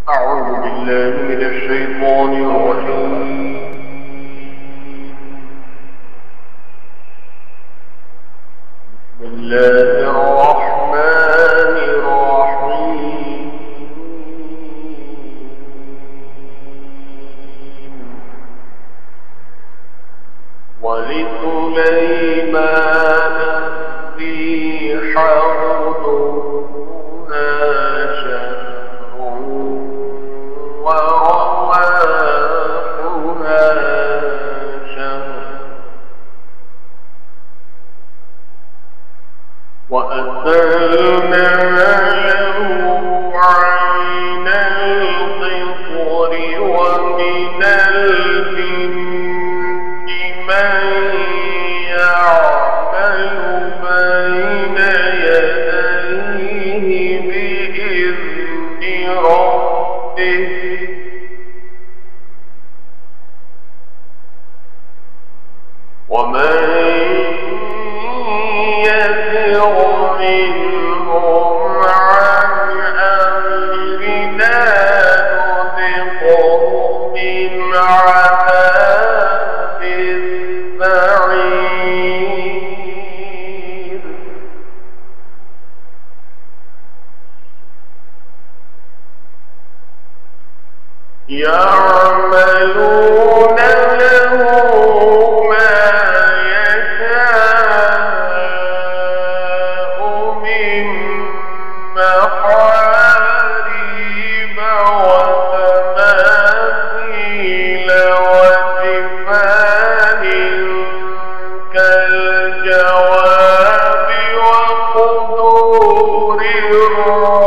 أعوذ بالله من الشيطان الرجيم. بسم الله الرحمن الرحيم. ولسليمان الريح غدوها شهر ورواحها شهر وأسلنا له عين القطر ومن الجن من يعمل بين يديه بإذن ربه ومن يزغ منهم عن أمرنا نذقه من عذاب السعير. يعملون له ما يشاء من محاريب وتماثيل وجفان كالجواب وقدور الراسيات.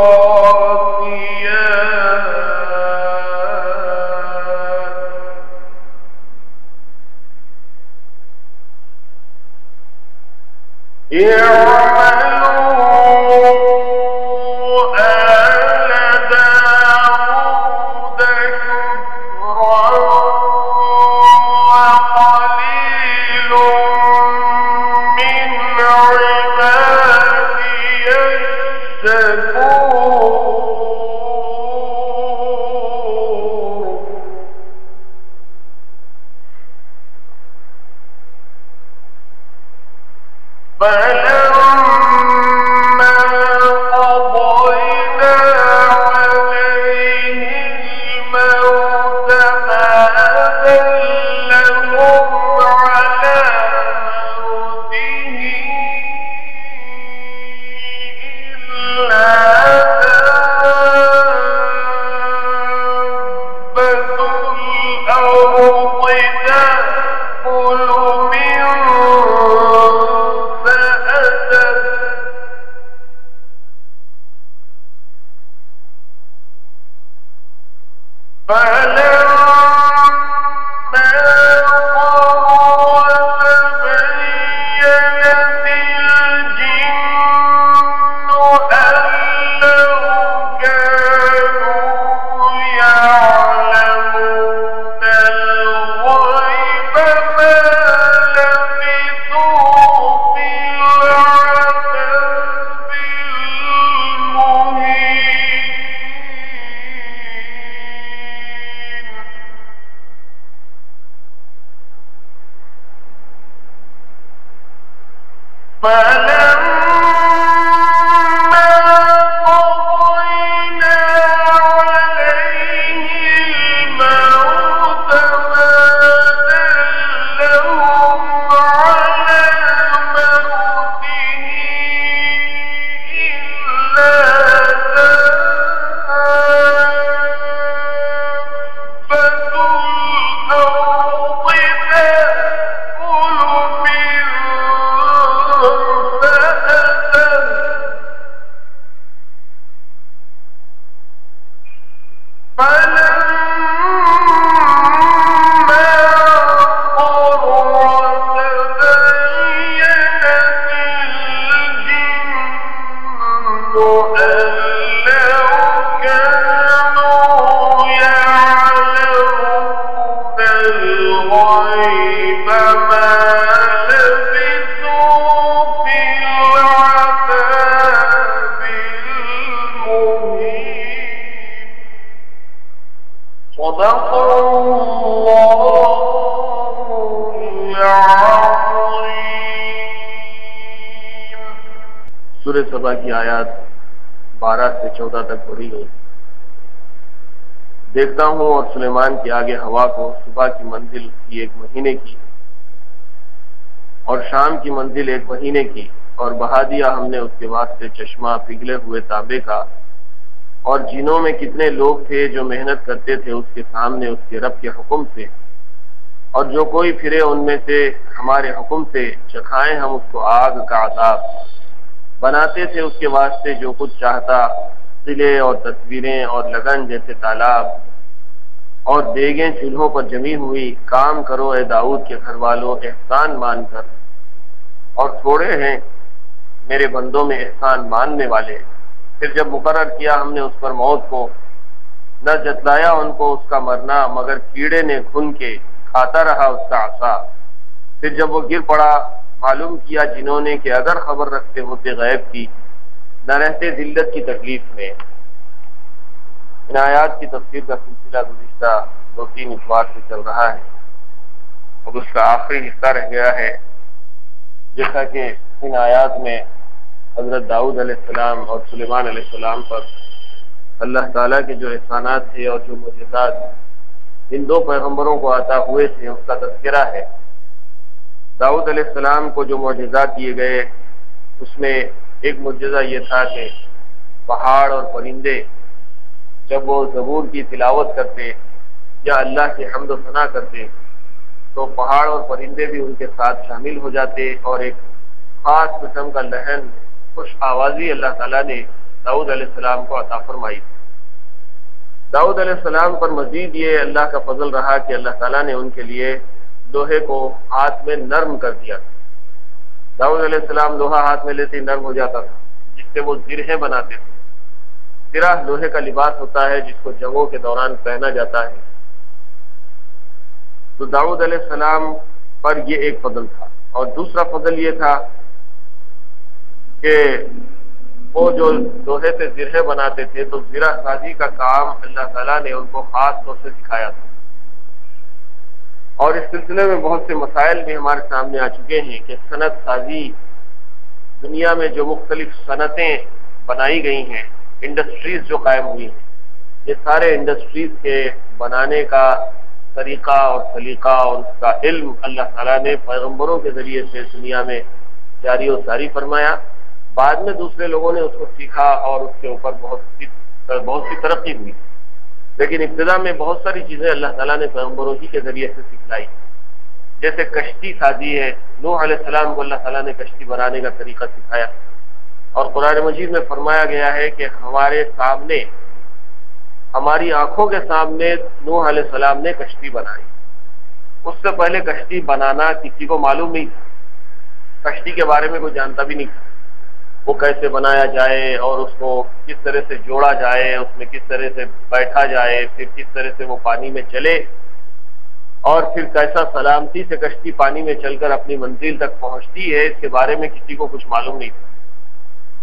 اعملوا آل داود شكرا وقليل من عبادي الشكور. فلما قضينا عليه الموت ما دلهم على موته إلا دابة الأرض تأكل من فلما قضى تبينت الجن أن لو كانوا يعلمون الغيب ما لبثوا في العذاب المهين. فلما قضينا عليه الموت ما دلهم على موته إلا دابة الأرض تأكل من فلما قر تبينت الجن أن لو كانوا يعلمون الغيب ما لبثوا في العذاب المهين. صدق اللہ العظیم۔ سورہ سبا کی آیات 12 سے 14 تک پڑھی گئی۔ دیکھتا ہوں اور سلیمان کے آگے ہوا کو صبح کی منزل کی 1 مہینے کی اور شام کی منزل 1 مہینے کی، اور بہا دیا ہم نے اس کے واسطے چشمہ پگھلے ہوئے تانبے کا، اور جنوں میں کتنے لوگ تھے جو محنت کرتے تھے اس کے سامنے اس کے رب کے حکم سے، اور جو کوئی پھرے ان میں سے ہمارے حکم سے چکھائیں ہم اس کو آگ کا عذاب۔ بناتے تھے اس کے واسطے جو کچھ چاہتا، قلعے اور تصویریں اور لگن جیسے تالاب اور دیگیں چولہوں پر جمی ہوئی۔ کام کرو اے داؤد کے گھر والوں احسان مان کر، اور تھوڑے ہیں میرے بندوں میں احسان ماننے والے۔ پھر جب مقرر کیا ہم نے اس پر موت کو، نہ جتلایا ان کو اس کا مرنا، مگر کیڑے نے کھن کے کھاتا رہا اس کا عصا۔ پھر جب وہ گر پڑا معلوم کیا جنہوں نے کہ اگر خبر رکھتے ہوتے غیب کی، نہ رہتے ذلت کی تکلیف میں۔ ان آیات کی تفسیر کا سلسلہ گزشتہ 2-3 اتوار سے چل رہا ہے، اب اس کا آخری حصہ رہ گیا ہے۔ جیسا کہ ان آیات میں حضرت داؤد علیہ السلام اور سلیمان علیہ السلام پر اللہ تعالیٰ کے جو احسانات تھے اور جو معجزات ان 2 پیغمبروں کو عطا ہوئے تھے اس کا تذکرہ ہے۔ داؤد علیہ السلام کو جو معجزات دیے گئے اس میں ایک معجزہ یہ تھا کہ پہاڑ اور پرندے جب وہ زبور کی تلاوت کرتے یا اللہ کی حمد و ثنا کرتے تو پہاڑ اور پرندے بھی ان کے ساتھ شامل ہو جاتے، اور ایک خاص قسم کا لحن خوش آوازی اللہ تعالیٰ نے داؤد علیہ السلام کو عطا فرمائی۔ داؤد علیہ السلام پر مزید یہ اللہ کا فضل رہا کہ اللہ تعالیٰ نے ان کے لیے لوہے کو ہاتھ میں نرم کر دیا تھا۔ داؤد علیہ السلام لوہا ہاتھ میں لیتے نرم ہو جاتا تھا، جس سے وہ زرہیں بناتے تھے۔ زرہ لوہے کا لباس ہوتا ہے جس کو جنگوں کے دوران پہنا جاتا ہے۔ تو داؤد علیہ السلام پر یہ ایک فضل تھا، اور دوسرا فضل یہ تھا کہ وہ جو لوہے سے زرہیں بناتے تھے تو زرہ سازی کا کام اللہ تعالیٰ نے ان کو خاص طور سے سکھایا تھا۔ اور اس سلسلے میں بہت سے مسائل بھی ہمارے سامنے آ چکے ہیں کہ صنعت سازی، دنیا میں جو مختلف صنعتیں بنائی گئی ہیں، انڈسٹریز جو قائم ہوئی ہیں، یہ سارے انڈسٹریز کے بنانے کا طریقہ اور سلیقہ اور اس کا علم اللہ تعالیٰ نے پیغمبروں کے ذریعے سے دنیا میں جاری و ساری فرمایا۔ بعد میں دوسرے لوگوں نے اس کو سیکھا اور اس کے اوپر بہت سی ترقی ہوئی، لیکن ابتدا میں بہت ساری چیزیں اللہ تعالیٰ نے پیغمبروں ہی کے ذریعے سے سکھلائی۔ جیسے کشتی سازی ہے، نوح علیہ السلام کو اللہ تعالیٰ نے کشتی بنانے کا طریقہ سکھایا، اور قرآن مجید میں فرمایا گیا ہے کہ ہمارے سامنے، ہماری آنکھوں کے سامنے نوح علیہ السلام نے کشتی بنائی۔ اس سے پہلے کشتی بنانا کسی کو معلوم نہیں تھا، کشتی کے بارے میں کوئی جانتا بھی نہیں تھا، وہ کیسے بنایا جائے اور اس کو کس طرح سے جوڑا جائے، اس میں کس طرح سے بیٹھا جائے، پھر کس طرح سے وہ پانی میں چلے، اور پھر کیسا سلامتی سے کشتی پانی میں چل کر اپنی منزل تک پہنچتی ہے، اس کے بارے میں کسی کو کچھ معلوم نہیں تھا۔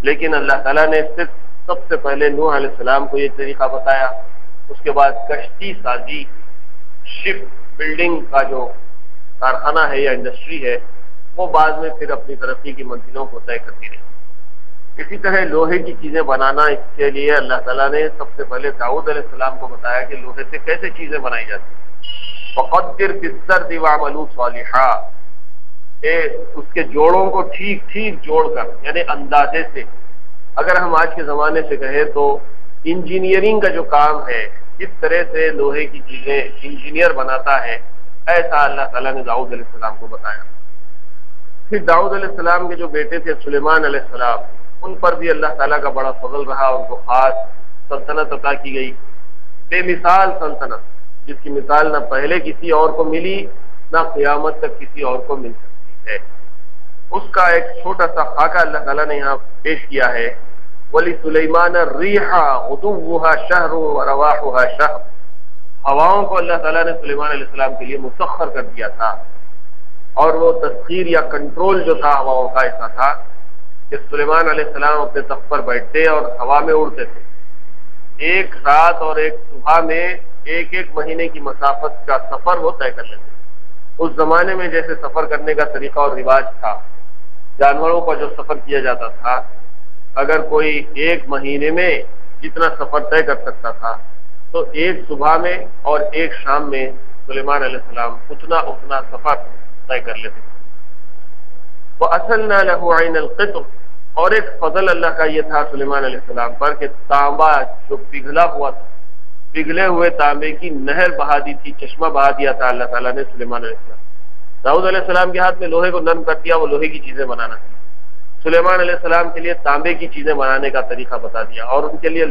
لیکن اللہ تعالیٰ نے صرف سب سے پہلے نوح علیہ السلام کو یہ طریقہ بتایا، اس کے بعد کشتی سازی، شپ بلڈنگ کا جو کارخانہ ہے یا انڈسٹری ہے، وہ بعد میں پھر اپنی ترقی کی منزلوں کو طے کرتی رہی۔ اسی طرح لوہے کی چیزیں بنانا، اس کے لیے اللہ تعالیٰ نے سب سے پہلے داؤد علیہ السلام کو بتایا کہ لوہے سے کیسے چیزیں بنائی جاتی ہیں۔ فقدر فی السرد واعملوا صالحا، اس کے جوڑوں کو ٹھیک ٹھیک جوڑ کر، یعنی اندازے سے۔ اگر ہم آج کے زمانے سے کہیں تو انجینئرنگ کا جو کام ہے، اس طرح سے لوہے کی چیزیں انجینئر بناتا ہے، ایسا اللہ تعالیٰ نے داؤد علیہ السلام کو بتایا۔ پھر داؤد علیہ السلام کے جو بیٹے تھے سلیمان علیہ السلام، ان پر بھی اللہ تعالیٰ کا بڑا فضل رہا، ان کو خاص سلطنت عطا کی گئی، بے مثال سلطنت، جس کی مثال نہ پہلے کسی اور کو ملی نہ قیامت تک کسی اور کو مل سکتی ہے۔ اس کا ایک چھوٹا سا خاکہ اللہ تعالیٰ نے یہاں پیش کیا ہے، وَلِسُلَيْمَانَ الرِّيحَ غُدُوُّهَا شَهْرٌ وَرَوَاحُهَا شَهْرٌ، ہواؤں کو اللہ تعالیٰ نے سلیمان علیہ السلام کے لیے مسخر کر دیا تھا، اور وہ تسخیر یا کنٹرول جو تھا ہواؤں کا ایسا تھا کہ سلیمان علیہ السلام اپنے تخت پر بیٹھتے اور ہوا میں اڑتے تھے۔ ایک رات اور ایک صبح میں ایک ایک مہینے کی مسافت کا سفر وہ طے کر لیتے. اس زمانے میں جیسے سفر کرنے کا طریقہ اور رواج تھا، جانوروں کا جو سفر کیا جاتا تھا، اگر کوئی ایک مہینے میں جتنا سفر طے کر سکتا تھا تو ایک صبح میں اور ایک شام میں سلیمان علیہ السلام اتنا سفر طے کر لیتے تھے. وَأَسَلْنَا لَهُ عَيْنَ الْقِطْرِ، اور ایک فضل اللہ کا یہ تھا سلیمان علیہ السلام پر کہ تانبا جو پگھلا ہوا تھا، پگھلے ہوئے تانبے کی نہر بہا دی تھی، چشمہ بہا دیا تھا اللہ تعالیٰ نے سلیمان علیہ السلام. داؤد علیہ السلام کے ہاتھ میں لوہے کو نرم کر دیا، وہ لوہے کی چیزیں بنانا تھی. سلیمان علیہ السلام کے لیے تانبے کی چیزیں بنانے کا طریقہ بتا دیا، اور ان کے لیے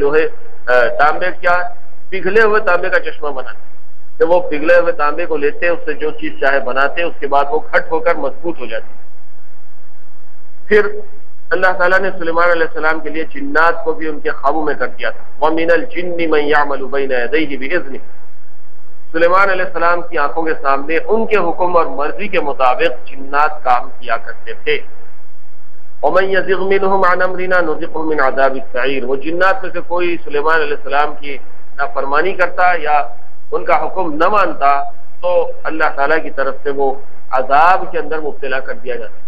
تانبے کیا پگھلے ہوئے تانبے کا چشمہ بنانا. کہ وہ پگھلے ہوئے تانبے کو لیتے، اس سے جو چیز چاہے بناتے، اس کے بعد وہ کھٹ ہو کر مضبوط ہو جاتی. پھر اللہ تعالیٰ نے سلیمان علیہ السلام کے لیے جنات کو بھی ان کے قابو میں کر دیا تھا. وَمِنَ الْجِنِّ مَن يَعْمَلُ بَيْنَ يَدَيْهِ بِإِذْنِهِ، سلیمان علیہ السلام کی آنکھوں کے سامنے ان کے حکم اور مرضی کے مطابق جنات کام کیا کرتے تھے. وَمَن يَزِغْ مِنْهُمْ عَنْ أَمْرِنَا نُذِقْهُ مِنْ عَذَابِ السَّعِيرِ، وہ جنات میں سے کوئی سلیمان علیہ السلام کی نافرمانی کرتا یا ان کا حکم نہ مانتا تو اللہ تعالیٰ کی طرف سے وہ عذاب کے اندر مبتلا کر دیا جاتا.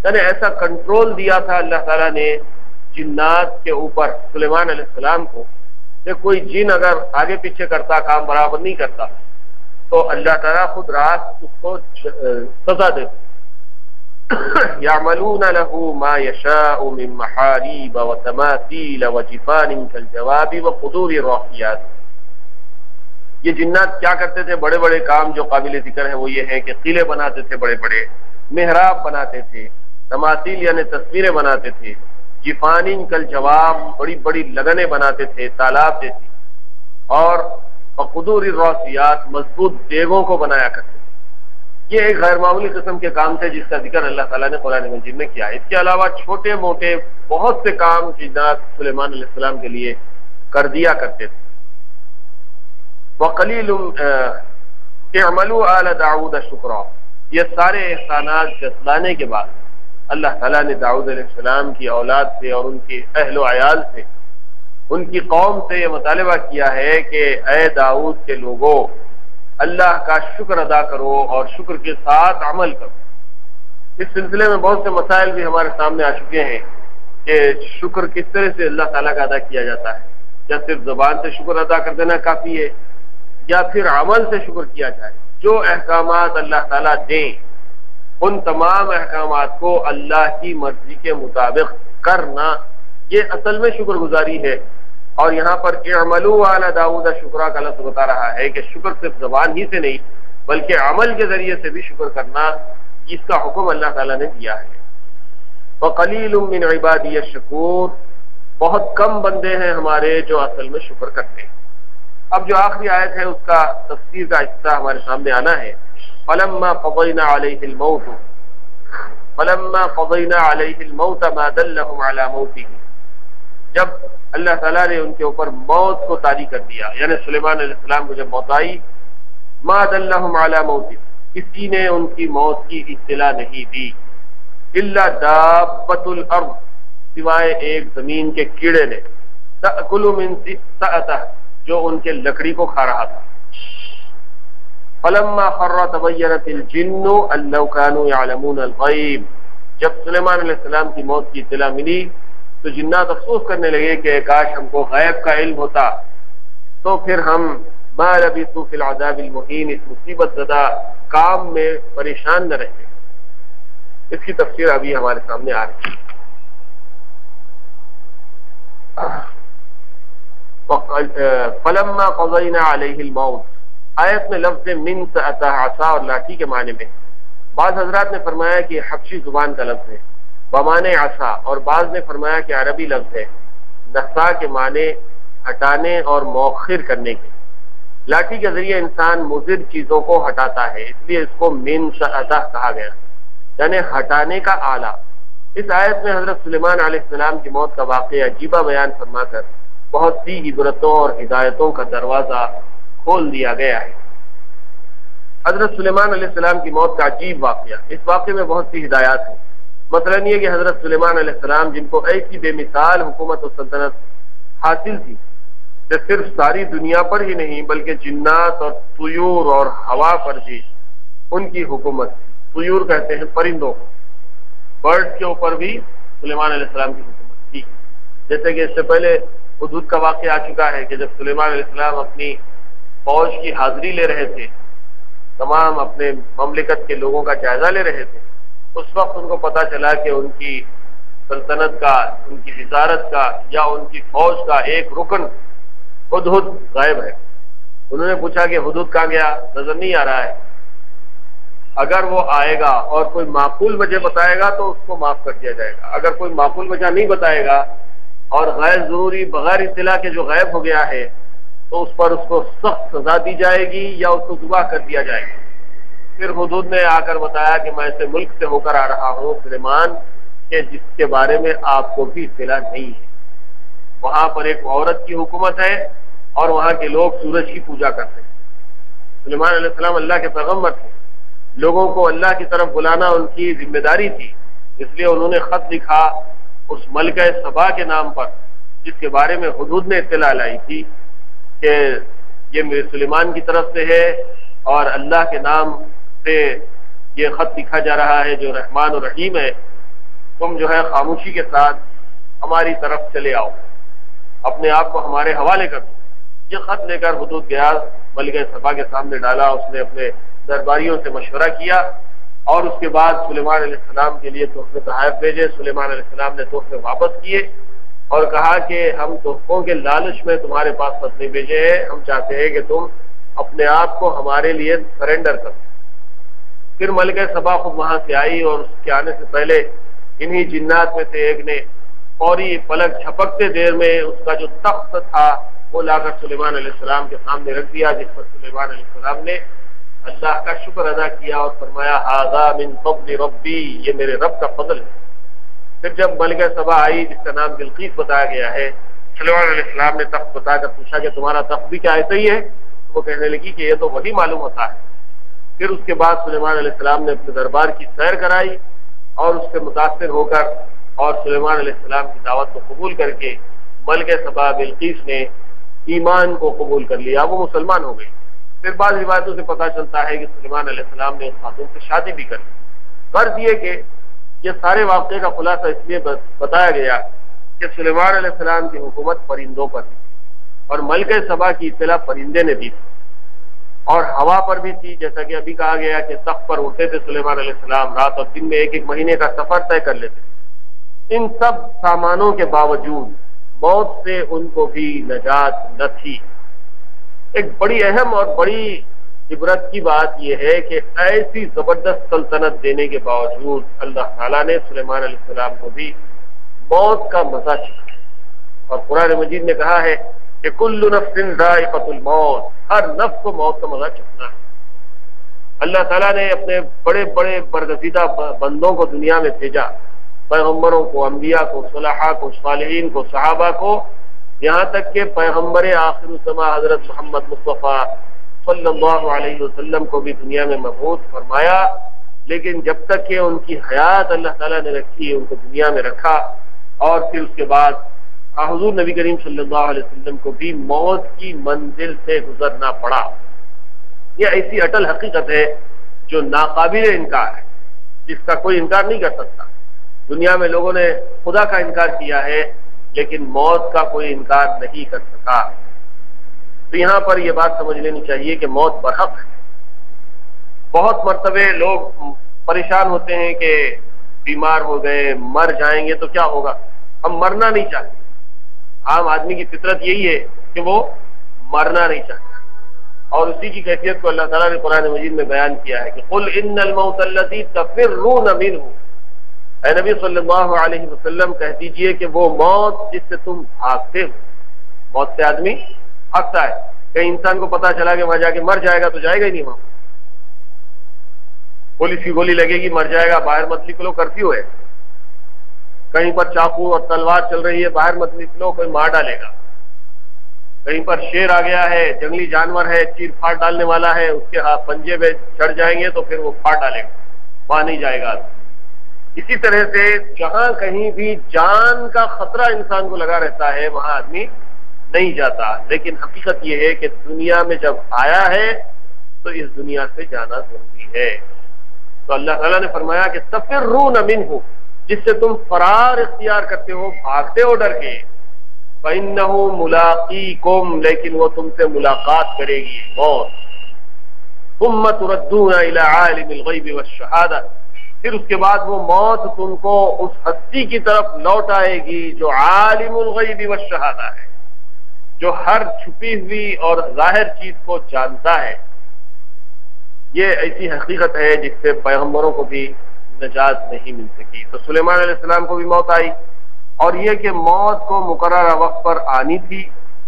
یعنی ایسا کنٹرول دیا تھا اللہ تعالیٰ نے جنات کے اوپر سلیمان علیہ السلام کو کہ کوئی جن اگر آگے پیچھے کرتا، کام برابر نہیں کرتا، تو اللہ تعالیٰ خود راست اس کو سزا دیتے. يَعْمَلُونَ لَهُ مَا يَشَاءُ مِن مَحَارِيبَ وَتَمَاثِيلَ وَجِفَانٍ كَالْجَوَابِ وَقُدُورِ الرَّاسِيَاتِ. یہ جنات کیا کرتے تھے؟ بڑے بڑے کام جو قابل ذکر ہیں وہ یہ ہیں کہ قلعے بناتے تھے، بڑے بڑے محراب بناتے تھے، تماثیل یعنی تصویریں بناتے تھے، جفانین کل جواب بڑی بڑی لگنیں بناتے تھے تالاب جیسی، اور قدور الراسیات مضبوط دیگوں کو بنایا کرتے تھے. یہ ایک غیر معمولی قسم کے کام تھے جس کا ذکر اللہ تعالیٰ نے قرآن مجید میں کیا. اس کے علاوہ چھوٹے موٹے بہت سے کام جنات سلیمان علیہ السلام کے لیے کر دیا کرتے تھے. وَقَلِيلٌ اعْمَلُوا آلَ دَاعُودَ شُكْرًا، یہ سارے احسانات جتلانے کے بعد اللہ تعالیٰ نے داؤد علیہ السلام کی اولاد سے اور ان کے اہل و عیال سے، ان کی قوم سے یہ مطالبہ کیا ہے کہ اے داؤد کے لوگوں، اللہ کا شکر ادا کرو اور شکر کے ساتھ عمل کرو. اس سلسلے میں بہت سے مسائل بھی ہمارے سامنے آ چکے ہیں کہ شکر کس طرح سے اللہ تعالیٰ کا ادا کیا جاتا ہے. کیا صرف زبان سے شکر ادا کر دینا کافی ہے یا پھر عمل سے شکر کیا جائے؟ جو احکامات اللہ تعالیٰ دیں ان تمام احکامات کو اللہ کی مرضی کے مطابق کرنا، یہ اصل میں شکر گزاری ہے. اور یہاں پر اعملوا علی داؤد شکرا کا لفظ بتا رہا ہے کہ شکر صرف زبان ہی سے نہیں بلکہ عمل کے ذریعے سے بھی شکر کرنا، اس کا حکم اللہ تعالیٰ نے دیا ہے. وَقَلِيلٌ مِّنْ عِبَادِيَ الشَّكُورُ، بہت کم بندے ہیں ہمارے جو اصل میں شکر کرتے ہیں. اب جو آخری آیت ہے اس کا تفسیر کا حصہ ہمارے سامنے آنا ہے. فَلَمَّا قَضَيْنَا عَلَيْهِ الْمَوْتَ مَا دَلَّهُمْ عَلَى مَوْتِهِ، جب اللہ تعالیٰ نے ان کے اوپر موت کو طاری کر دیا، یعنی سلیمان علیہ السلام کو جب موت آئی، ما دلہم علی موت، کسی نے ان کی موت کی اطلاع نہیں دی، الا دابۃ الارض، سوائے ایک زمین کے کیڑے نے، تأکل من سأتہ، جو ان کے لکڑی کو کھا رہا تھا. فلما خر تبینت الجن ان لو كانوا يعلمون الغیب، جب سلیمان علیہ السلام کی موت کی اطلاع ملی تو جنات افسوس کرنے لگے کہ کاش ہم کو غیب کا علم ہوتا تو پھر ہم ما لبثوا فی العذاب المہین، اس مصیبت زدہ کام میں پریشان نہ رہتے. اس کی تفسیر ابھی ہمارے سامنے آ رہی ہے. فلما قضینا علیہ الموت، آیت میں لفظ من سأتہ عصا اور لاٹھی کے معنی میں، بعض حضرات نے فرمایا کہ حبشی زبان کا لفظ ہے بمانے عصا، اور بعض نے فرمایا کہ عربی لفظ ہے نسا کے معنی ہٹانے اور مؤخر کرنے کے. لاٹھی کے ذریعے انسان مضر چیزوں کو ہٹاتا ہے، اس لیے اس کو من سأتہ کہا گیا، یعنی ہٹانے کا آلہ. اس آیت میں حضرت سلیمان علیہ السلام کی موت کا واقعہ عجیبہ بیان فرما کر بہت سی عبرتوں اور ہدایتوں کا دروازہ کھول دیا گیا ہے. حضرت سلیمان علیہ السلام کی موت کا عجیب واقعہ، اس واقعے میں بہت سی ہدایات ہیں. مثلا یہ کہ حضرت سلیمان علیہ السلام جن کو ایسی بے مثال حکومت و سلطنت حاصل تھی، کہ صرف ساری دنیا پر ہی نہیں بلکہ جنات اور طیور اور ہوا پر بھی ان کی حکومت تھی۔ طیور کہتے ہیں پرندوں کو، برڈ کے اوپر بھی سلیمان علیہ السلام کی حکومت تھی۔ جیسے کہ اس سے پہلے حدود کا واقعہ آ چکا ہے کہ جب سلیمان علیہ السلام اپنی فوج کی حاضری لے رہے تھے، تمام اپنے مملکت کے لوگوں کا جائزہ لے رہے تھے، اس وقت ان کو پتا چلا کہ ان کی سلطنت کا، ان کی وزارت کا یا ان کی فوج کا ایک رکن ہدہد غائب ہے۔ انہوں نے پوچھا کہ ہدہد کہاں گیا؟ نظر نہیں آ رہا ہے۔ اگر وہ آئے گا اور کوئی معقول وجہ بتائے گا تو اس کو معاف کر دیا جائے گا، اگر کوئی معقول وجہ نہیں بتائے گا اور غیر ضروری بغیر اطلاع کے جو غائب ہو گیا ہے تو اس پر اس کو سخت سزا دی جائے گی یا اس کو ذبح کر دیا جائے گا۔ پھر ہدہد نے آ کر بتایا کہ میں ایسے ملک سے ہو کر آ رہا ہوں سلیمان، کہ جس کے بارے میں آپ کو بھی اطلاع نہیں ہے۔ وہاں پر ایک عورت کی حکومت ہے اور وہاں کے لوگ سورج کی پوجا کرتے ہیں۔ سلیمان علیہ السلام اللہ کے پیغمبر تھے، لوگوں کو اللہ کی طرف بلانا ان کی ذمہ داری تھی، اس لیے انہوں نے خط لکھا اس ملکہ سبا کے نام پر، جس کے بارے میں ہدہد نے اطلاع لائی تھی کہ یہ سلیمان کی طرف سے ہے اور اللہ کے نام سے یہ خط لکھا جا رہا ہے جو رحمان و رحیم ہے، تم جو ہے خاموشی کے ساتھ ہماری طرف چلے آؤ، اپنے آپ کو ہمارے حوالے کر دو۔ یہ خط لے کر ہدہد گیا، ملکہ سبا کے سامنے ڈالا، اس نے اپنے درباریوں سے مشورہ کیا اور اس کے بعد سلیمان علیہ السلام کے لیے تحفے تحائف بھیجے۔ سلیمان علیہ السلام نے تحفے واپس کیے اور کہا کہ ہم تحفوں کے لالچ میں تمہارے پاس خط نہیں بھیجے ہیں، ہم چاہتے ہیں کہ تم اپنے آپ کو ہمارے لیے سرنڈر کرو۔ پھر ملکہ سبا خود وہاں سے آئی اور اس کے آنے سے پہلے انہی جنات میں سے ایک نے فوری پلک جھپکتے دیر میں اس کا جو تخت تھا وہ لا کر سلیمان علیہ السلام کے سامنے رکھ دیا، جس پر سلیمان علیہ السلام نے اللہ کا شکر ادا کیا اور فرمایا ھذا من فضل ربی، یہ میرے رب کا فضل ہے۔ پھر جب ملکہ سبا آئی جس کا نام بلقیس بتایا گیا ہے، سلیمان علیہ السلام نے تخت بتا کر پوچھا کہ تمہارا تخت بھی کیا ایسا ہی ہے؟ وہ کہنے لگی کہ یہ تو وہی معلوم ہوتا ہے۔ پھر اس کے بعد سلیمان علیہ السلام نے اپنے دربار کی سیر کرائی اور اس سے متاثر ہو کر اور سلیمان علیہ السلام کی دعوت کو قبول کر کے ملکہ سبا بلقیس نے ایمان کو قبول کر لیا، وہ مسلمان ہو گئی۔ پھر بعض روایتوں سے پتہ چلتا ہے کہ سلیمان علیہ السلام نے اس خاتون سے شادی بھی کر لی۔ غرض یہ کہ یہ سارے واقعے کا خلاصہ اس لیے بتایا گیا کہ سلیمان علیہ السلام کی حکومت پرندوں پر تھی اور ملکہ سبا کی اطلاع پرندے نے دی تھی، اور ہوا پر بھی تھی، جیسا کہ ابھی کہا گیا کہ تخت پر اٹھتے تھے سلیمان علیہ السلام، رات اور دن میں ایک ایک مہینے کا سفر طے کر لیتے تھے۔ ان سب سامانوں کے باوجود موت سے ان کو بھی نجات نہ تھی۔ ایک بڑی اہم اور بڑی عبرت کی بات یہ ہے کہ ایسی زبردست سلطنت دینے کے باوجود اللہ تعالیٰ نے سلیمان علیہ السلام کو بھی موت کا مزہ چکھایا، اور قرآن مجید نے کہا ہے کہ کل نفس ذائقۃ الموت، ہر نفس کو موت کا مزہ چکھنا ہے۔ اللہ تعالیٰ نے اپنے بڑے بڑے برگزیدہ بندوں کو دنیا میں بھیجا، پیغمبروں کو، انبیاء کو، صلحاء کو، صالحین کو، صحابہ کو، یہاں تک کہ پیغمبر آخر الزماں حضرت محمد مصطفیٰ صلی اللہ علیہ وسلم کو بھی دنیا میں مبعوث فرمایا، لیکن جب تک کہ ان کی حیات اللہ تعالیٰ نے رکھی، ان کو دنیا میں رکھا، اور پھر اس کے بعد حضور نبی کریم صلی اللہ علیہ وسلم کو بھی موت کی منزل سے گزرنا پڑا۔ یہ ایسی اٹل حقیقت ہے جو ناقابل انکار ہے، جس کا کوئی انکار نہیں کر سکتا۔ دنیا میں لوگوں نے خدا کا انکار کیا ہے لیکن موت کا کوئی انکار نہیں کر سکا۔ تو یہاں پر یہ بات سمجھ لینی چاہیے کہ موت برحق ہے۔ بہت مرتبہ لوگ پریشان ہوتے ہیں کہ بیمار ہو گئے، مر جائیں گے تو کیا ہوگا، ہم مرنا نہیں چاہتے۔ عام آدمی کی فطرت یہی ہے کہ وہ مرنا نہیں چاہتا، اور اسی کی کیفیت کو اللہ تعالیٰ نے قرآن مجید میں بیان کیا ہے کہ قل ان الموت الذی تفرون منہ، اے نبی صلی اللہ علیہ وسلم کہہ دیجئے کہ وہ موت جس سے تم بھاگتے ہو، موت سے آدمی بھاگتا ہے۔ کہیں انسان کو پتا چلا کہ وہاں جا کے مر جائے گا تو جائے گا ہی نہیں، وہاں پولیس کی گولی لگے گی، مر جائے گا، باہر مت نکلو، کرفیو ہے، کہیں پر چاقو اور تلوار چل رہی ہے، باہر مت نکلو، کوئی مار ڈالے گا، کہیں پر شیر آ گیا ہے، جنگلی جانور ہے، چیر پھاڑ ڈالنے والا ہے، اس کے پنجے میں چڑھ جائیں گے تو پھر وہ پھاڑ ڈالے گا، وہاں نہیں جائے گا۔ اسی طرح سے جہاں کہیں بھی جان کا خطرہ انسان کو لگا رہتا ہے وہاں آدمی نہیں جاتا، لیکن حقیقت یہ ہے کہ دنیا میں جب آیا ہے تو اس دنیا سے جانا ضروری ہے۔ تو اللہ تعالیٰ نے فرمایا کہ تفرون منہ، جس سے تم فرار اختیار کرتے ہو، بھاگتے ہو ڈر کے، فإنہ ملاقیکم، لیکن وہ تم سے ملاقات کرے گی، موت۔ ثم تردون الی عالم الغیب والشہادہ، پھر اس کے بعد وہ موت تم کو اس ہستی کی طرف لوٹ آئے گی جو عالم الغیب والشہادہ ہے، جو ہر چھپی ہوئی اور ظاہر چیز کو جانتا ہے۔ یہ ایسی حقیقت ہے جس سے پیغمبروں کو بھی نجات نہیں مل سکی۔ تو سلیمان علیہ السلام کو بھی موت آئی، اور یہ کہ موت کو مقررہ وقت پر آنی تھی۔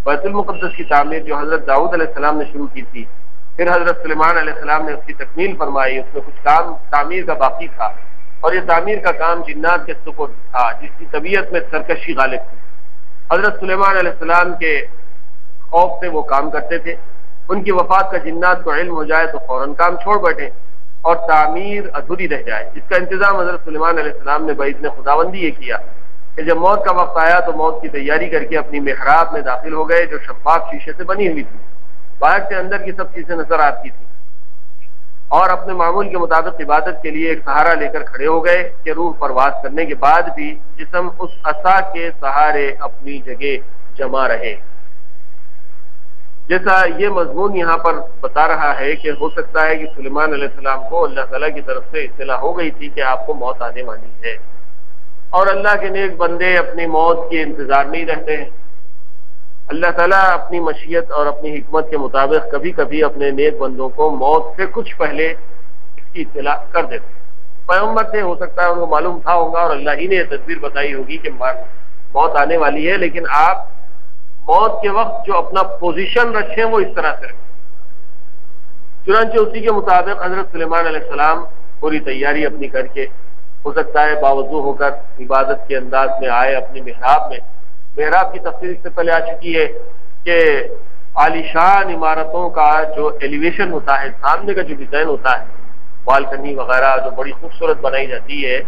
بیت المقدس کی تعمیر جو حضرت داؤد علیہ السلام نے شروع کی تھی، پھر حضرت سلیمان علیہ السلام نے اس کی تکمیل فرمائی، اس میں کچھ کام تعمیر کا باقی تھا، اور یہ تعمیر کا کام جنات کے سپرد تھا جس کی طبیعت میں سرکشی غالب تھی۔ حضرت سلیمان علیہ السلام کے خوف سے وہ کام کرتے تھے، ان کی وفات کا جنات کو علم ہو جائے تو فوراً کام چھوڑ بیٹھے اور تعمیر ادھوری رہ جائے۔ اس کا انتظام حضرت سلیمان علیہ السلام نے باذن خداوندی یہ کیا کہ جب موت کا وقت آیا تو موت کی تیاری کر کے اپنی محراب میں داخل ہو گئے، جو شفاف شیشے سے بنی ہوئی تھی، باہر سے اندر کی سب چیزیں نظر آتی تھی، اور اپنے معمول کے مطابق عبادت کے لیے ایک سہارا لے کر کھڑے ہو گئے کہ روح پرواز کرنے کے بعد بھی جسم اس عصا کے سہارے اپنی جگہ جمع رہے۔ جیسا یہ مضمون یہاں پر بتا رہا ہے کہ ہو سکتا ہے کہ سلیمان علیہ السلام کو اللہ تعالیٰ کی طرف سے اطلاع ہو گئی تھی کہ آپ کو موت آنے والی ہے، اور اللہ کے نیک بندے اپنی موت کے انتظار میں ہی رہتے ہیں۔ اللہ تعالیٰ اپنی مشیت اور اپنی حکمت کے مطابق کبھی کبھی اپنے نیک بندوں کو موت سے کچھ پہلے اس کی اطلاع کر دیتے ہیں۔ پیغمبر سے ہو سکتا ہے ان کو معلوم تھا ہوگا اور اللہ ہی نے یہ تدبیر بتائی ہوگی کہ موت آنے والی ہے، لیکن آپ موت کے وقت جو اپنا پوزیشن رکھیں وہ اس طرح سے رکھیں۔ چنانچہ اسی کے مطابق حضرت سلیمان علیہ السلام پوری تیاری اپنی کر کے، ہو سکتا ہے باوضو ہو کر عبادت کے انداز میں آئے اپنی محراب میں۔ محراب کی تفصیل اس سے پہلے آ چکی ہے کہ عالیشان عمارتوں کا جو ایلیویشن ہوتا ہے، سامنے کا جو ڈیزائن ہوتا ہے، بالکنی وغیرہ جو بڑی خوبصورت بنائی جاتی ہے،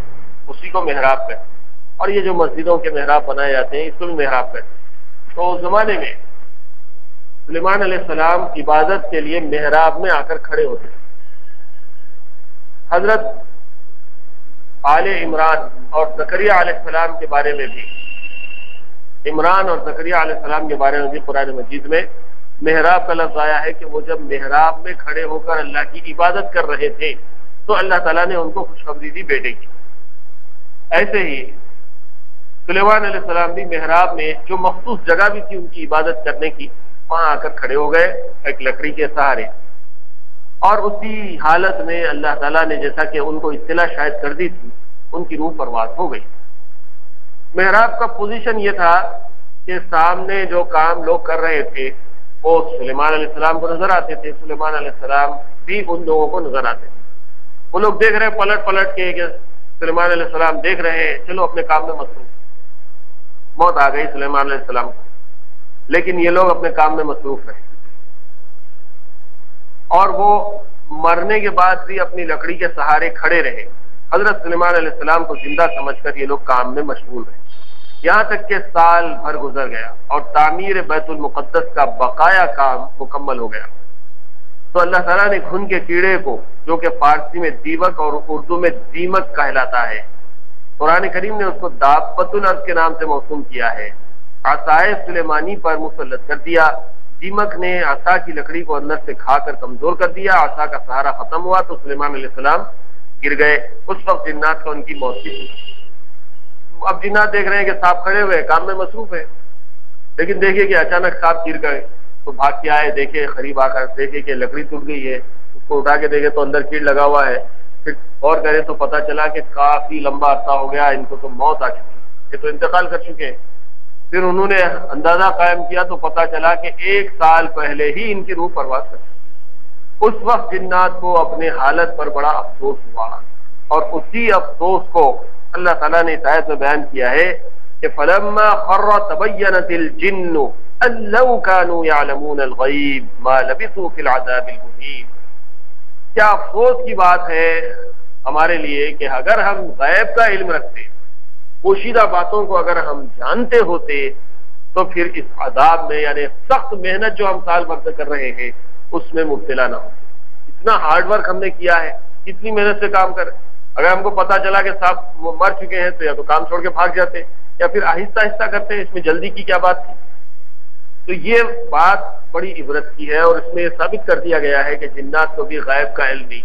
اسی کو محراب کہتے ہیں، اور یہ جو مسجدوں کے محراب بنائے جاتے ہیں اس کو بھی محراب کہتے ہیں۔ تو اس زمانے میں سلیمان علیہ السلام عبادت کے لیے محراب میں آ کر کھڑے ہوتے ہیں۔ حضرت آل عمران اور زکریا علیہ السلام کے بارے میں بھی، عمران اور زکریا علیہ السلام کے بارے میں بھی قرآن مجید میں محراب کا لفظ آیا ہے کہ وہ جب محراب میں کھڑے ہو کر اللہ کی عبادت کر رہے تھے تو اللہ تعالیٰ نے ان کو خوشخبری دی بیٹے کی۔ ایسے ہی سلیمان علیہ السلام بھی محراب میں جو مخصوص جگہ بھی تھی ان کی عبادت کرنے کی، وہاں آ کر کھڑے ہو گئے ایک لکڑی کے سہارے، اور اسی حالت میں اللہ تعالیٰ نے جیسا کہ ان کو اطلاع شاید کر دی تھی، ان کی روح پرواز ہو گئی۔ محراب کا پوزیشن یہ تھا کہ سامنے جو کام لوگ کر رہے تھے وہ سلیمان علیہ السلام کو نظر آتے تھے، سلیمان علیہ السلام بھی ان لوگوں کو نظر آتے تھے۔ وہ لوگ دیکھ رہے پلٹ پلٹ کے کہ سلیمان علیہ السلام دیکھ رہے ہیں، چلو اپنے کام میں مصروف۔ موت آ گئی سلیمان علیہ السلام کو، لیکن یہ لوگ اپنے کام میں مصروف رہے، اور وہ مرنے کے بعد بھی اپنی لکڑی کے سہارے کھڑے رہے۔ حضرت سلیمان علیہ السلام کو زندہ سمجھ کر یہ لوگ کام میں مشغول رہے، یہاں تک کہ سال بھر گزر گیا اور تعمیر بیت المقدس کا بقایا کام مکمل ہو گیا۔ تو اللہ تعالیٰ نے گھن کے کیڑے کو، جو کہ فارسی میں دیوک اور اردو میں دیمک کہلاتا ہے، قرآن کریم نے اس کو دابۃ الارض کے نام سے موسوم کیا ہے، عصائے سلیمانی پر مسلط کر دیا۔ دیمک نے عصا کی لکڑی کو اندر سے کھا کر کمزور کر دیا، عصا کا سہارا ختم ہوا تو سلیمان علیہ السلام گر گئے۔ اس وقت جنات کا ان کی موت کی تھی۔ اب جنات دیکھ رہے ہیں کہ سانپ کھڑے ہوئے کام میں مصروف ہے، لیکن دیکھیے کہ اچانک سانپ گر گئے تو بھاگ کے آئے، دیکھے قریب آ کر دیکھے کہ لکڑی ٹوٹ گئی ہے، اس کو اٹھا کے دیکھے تو اندر کیڑ لگا ہوا ہے۔ پھر غور کرے تو پتہ چلا کہ کافی لمبا عرصہ ہو گیا، ان کو تو موت آ چکی، یہ تو انتقال کر چکے ہیں۔ پھر انہوں نے اندازہ قائم کیا تو پتہ چلا کہ 1 سال پہلے ہی ان کی روح پرواز کر چکی۔ اس وقت جنات کو اپنے حالت پر بڑا افسوس ہوا، اور اسی افسوس کو اللہ تعالیٰ نے اس آیت میں بیان کیا ہے کہ فَلَمَّا خَرَّ تَبَيَّنَتِ الْجِنُّ أَن لَّوْ كَانُوا يَعْلَمُونَ الْغَيْبَ مَا لَبِثُوا فِي الْعَذَابِ الْمُهِينِ۔ کیا افسوس کی بات ہے ہمارے لیے کہ اگر ہم غیب کا علم رکھتے، پوشیدہ باتوں کو اگر ہم جانتے ہوتے تو پھر اس عذاب میں یعنی سخت محنت جو ہم سال بھر سے کر رہے ہیں اس میں مبتلا نہ ہو. اتنا ہارڈ ورک ہم نے کیا ہے، اتنی محنت سے کام کر، اگر ہم کو پتا چلا کہ صاحب مر چکے ہیں تو یا تو کام چھوڑ کے بھاگ جاتے یا پھر آہستہ آہستہ کرتے ہیں. اس میں جلدی کی کیا بات تھی؟ تو یہ بات بڑی عبرت کی ہے، اور اس میں یہ ثابت کر دیا گیا ہے کہ جنات کو بھی غیب کا علم نہیں.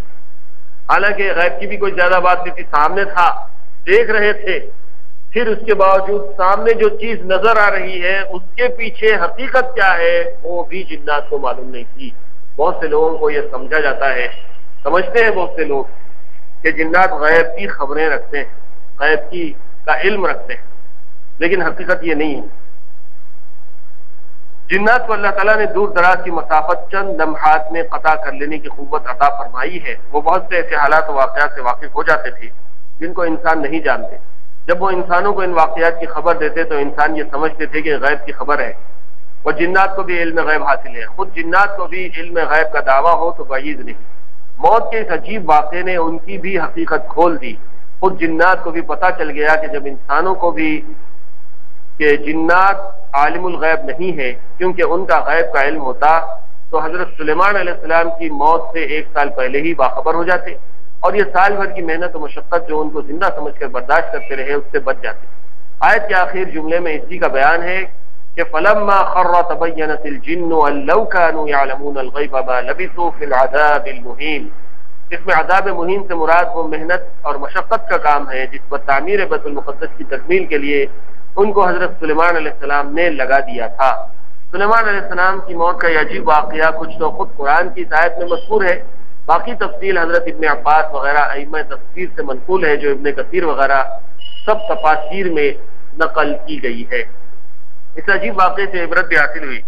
حالانکہ غیب کی بھی کوئی زیادہ بات نہیں تھی، سامنے تھا، دیکھ رہے تھے، پھر اس کے باوجود سامنے جو چیز نظر آ رہی ہے اس کے پیچھے حقیقت کیا ہے وہ بھی جنات کو معلوم نہیں تھی. بہت سے لوگوں کو یہ سمجھا جاتا ہے، سمجھتے ہیں بہت سے لوگ کہ جنات غیب کی خبریں رکھتے ہیں، غیب کا علم رکھتے ہیں، لیکن حقیقت یہ نہیں ہے. جنات کو اللہ تعالیٰ نے دور دراز کی مسافت چند لمحات میں قطع کر لینے کی قوت عطا فرمائی ہے. وہ بہت سے ایسے حالات و واقعات سے واقف ہو جاتے تھے جن کو انسان نہیں جانتے. جب وہ انسانوں کو ان واقعات کی خبر دیتے تو انسان یہ سمجھتے تھے کہ غیب کی خبر ہے. اور جنات کو بھی علم غیب حاصل ہے، خود جنات کو بھی علم غیب کا دعویٰ ہو تو بعید نہیں. موت کے اس عجیب واقعے نے ان کی بھی حقیقت کھول دی. خود جنات کو بھی پتہ چل گیا کہ جب انسانوں کو بھی کہ جنات عالم الغیب نہیں ہے، کیونکہ ان کا غیب کا علم ہوتا تو حضرت سلیمان علیہ السلام کی موت سے 1 سال پہلے ہی باخبر ہو جاتے، اور یہ سال بھر کی محنت و مشقت جو ان کو زندہ سمجھ کر برداشت کرتے رہے اس سے بچ جاتے. آیت کے آخر جملے میں اسی کا بیان ہے کہ فلما خر تبینت الجن ان لو كانوا يعلمون الغیب ما لبثوا في العذاب المہین. اس میں عذاب مہین سے مراد وہ محنت اور مشقت کا کام ہے جس پر تعمیر بیت المقدس کی تکمیل کے لیے ان کو حضرت سلیمان علیہ السلام نے لگا دیا تھا. سلیمان علیہ السلام کی موت کا یہ عجیب واقعہ کچھ تو خود قرآن کی آیت میں مذکور ہے، باقی تفصیل حضرت ابن عباس وغیرہ ائمہ تفسیر سے منقول ہے، جو ابن کثیر وغیرہ سب تفاسیر میں نقل کی گئی ہے. اس عجیب واقعے سے عبرت بھی حاصل ہوئی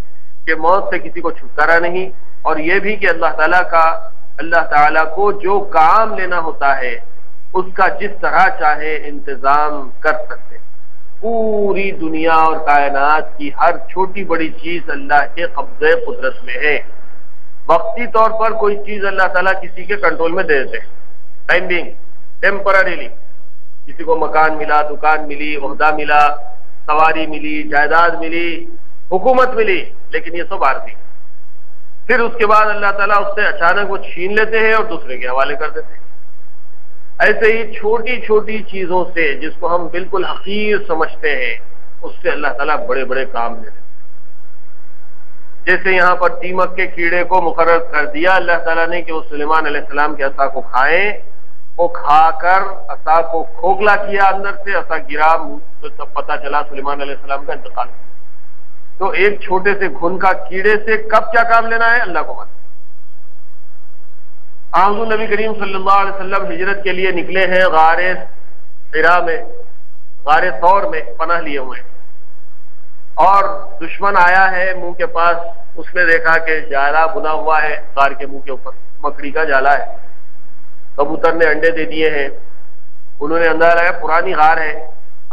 کہ موت سے کسی کو چھٹکارا نہیں، اور یہ بھی کہ اللہ تعالیٰ کو جو کام لینا ہوتا ہے اس کا جس طرح چاہے انتظام کر سکتے. پوری دنیا اور کائنات کی ہر چھوٹی بڑی چیز اللہ کے قبضے قدرت میں ہے. وقتی طور پر کوئی چیز اللہ تعالیٰ کسی کے کنٹرول میں دے دیتے ہیں، ٹائم بینگ، ٹیمپرریلی. کسی کو مکان ملا، دکان ملی، عہدہ ملا، سواری ملی، جائیداد ملی، حکومت ملی، لیکن یہ سب عارضی. پھر اس کے بعد اللہ تعالیٰ اس سے اچانک وہ چھین لیتے ہیں اور دوسرے کے حوالے کر دیتے ہیں. ایسے ہی چھوٹی چھوٹی چیزوں سے جس کو ہم بالکل حقیر سمجھتے ہیں اس سے اللہ تعالیٰ بڑے بڑے کام لے لیتے ہیں. جیسے یہاں پر دیمک کے کیڑے کو مقرر کر دیا اللہ تعالیٰ نے کہ وہ سلیمان علیہ السلام کے عصا کو کھائیں، وہ کھا کر عصا کو کھوکھلا کیا، اندر سے عصا گرا، تو تب پتہ چلا سلیمان علیہ السلام کا انتقال. تو ایک چھوٹے سے گھن کا کیڑے سے کب کیا کام لینا ہے اللہ کو معلوم. حضور نبی کریم صلی اللہ علیہ وسلم ہجرت کے لیے نکلے ہیں، غار حرا میں، غار ثور میں پناہ لیے ہوئے، اور دشمن آیا ہے منہ کے پاس. اس نے دیکھا کہ جالا بنا ہوا ہے غار کے منہ کے اوپر، مکڑی کا جالا ہے. کبوتر نے انڈے دے دیے ہیں. انہوں نے اندازہ لگایا پرانی غار ہے،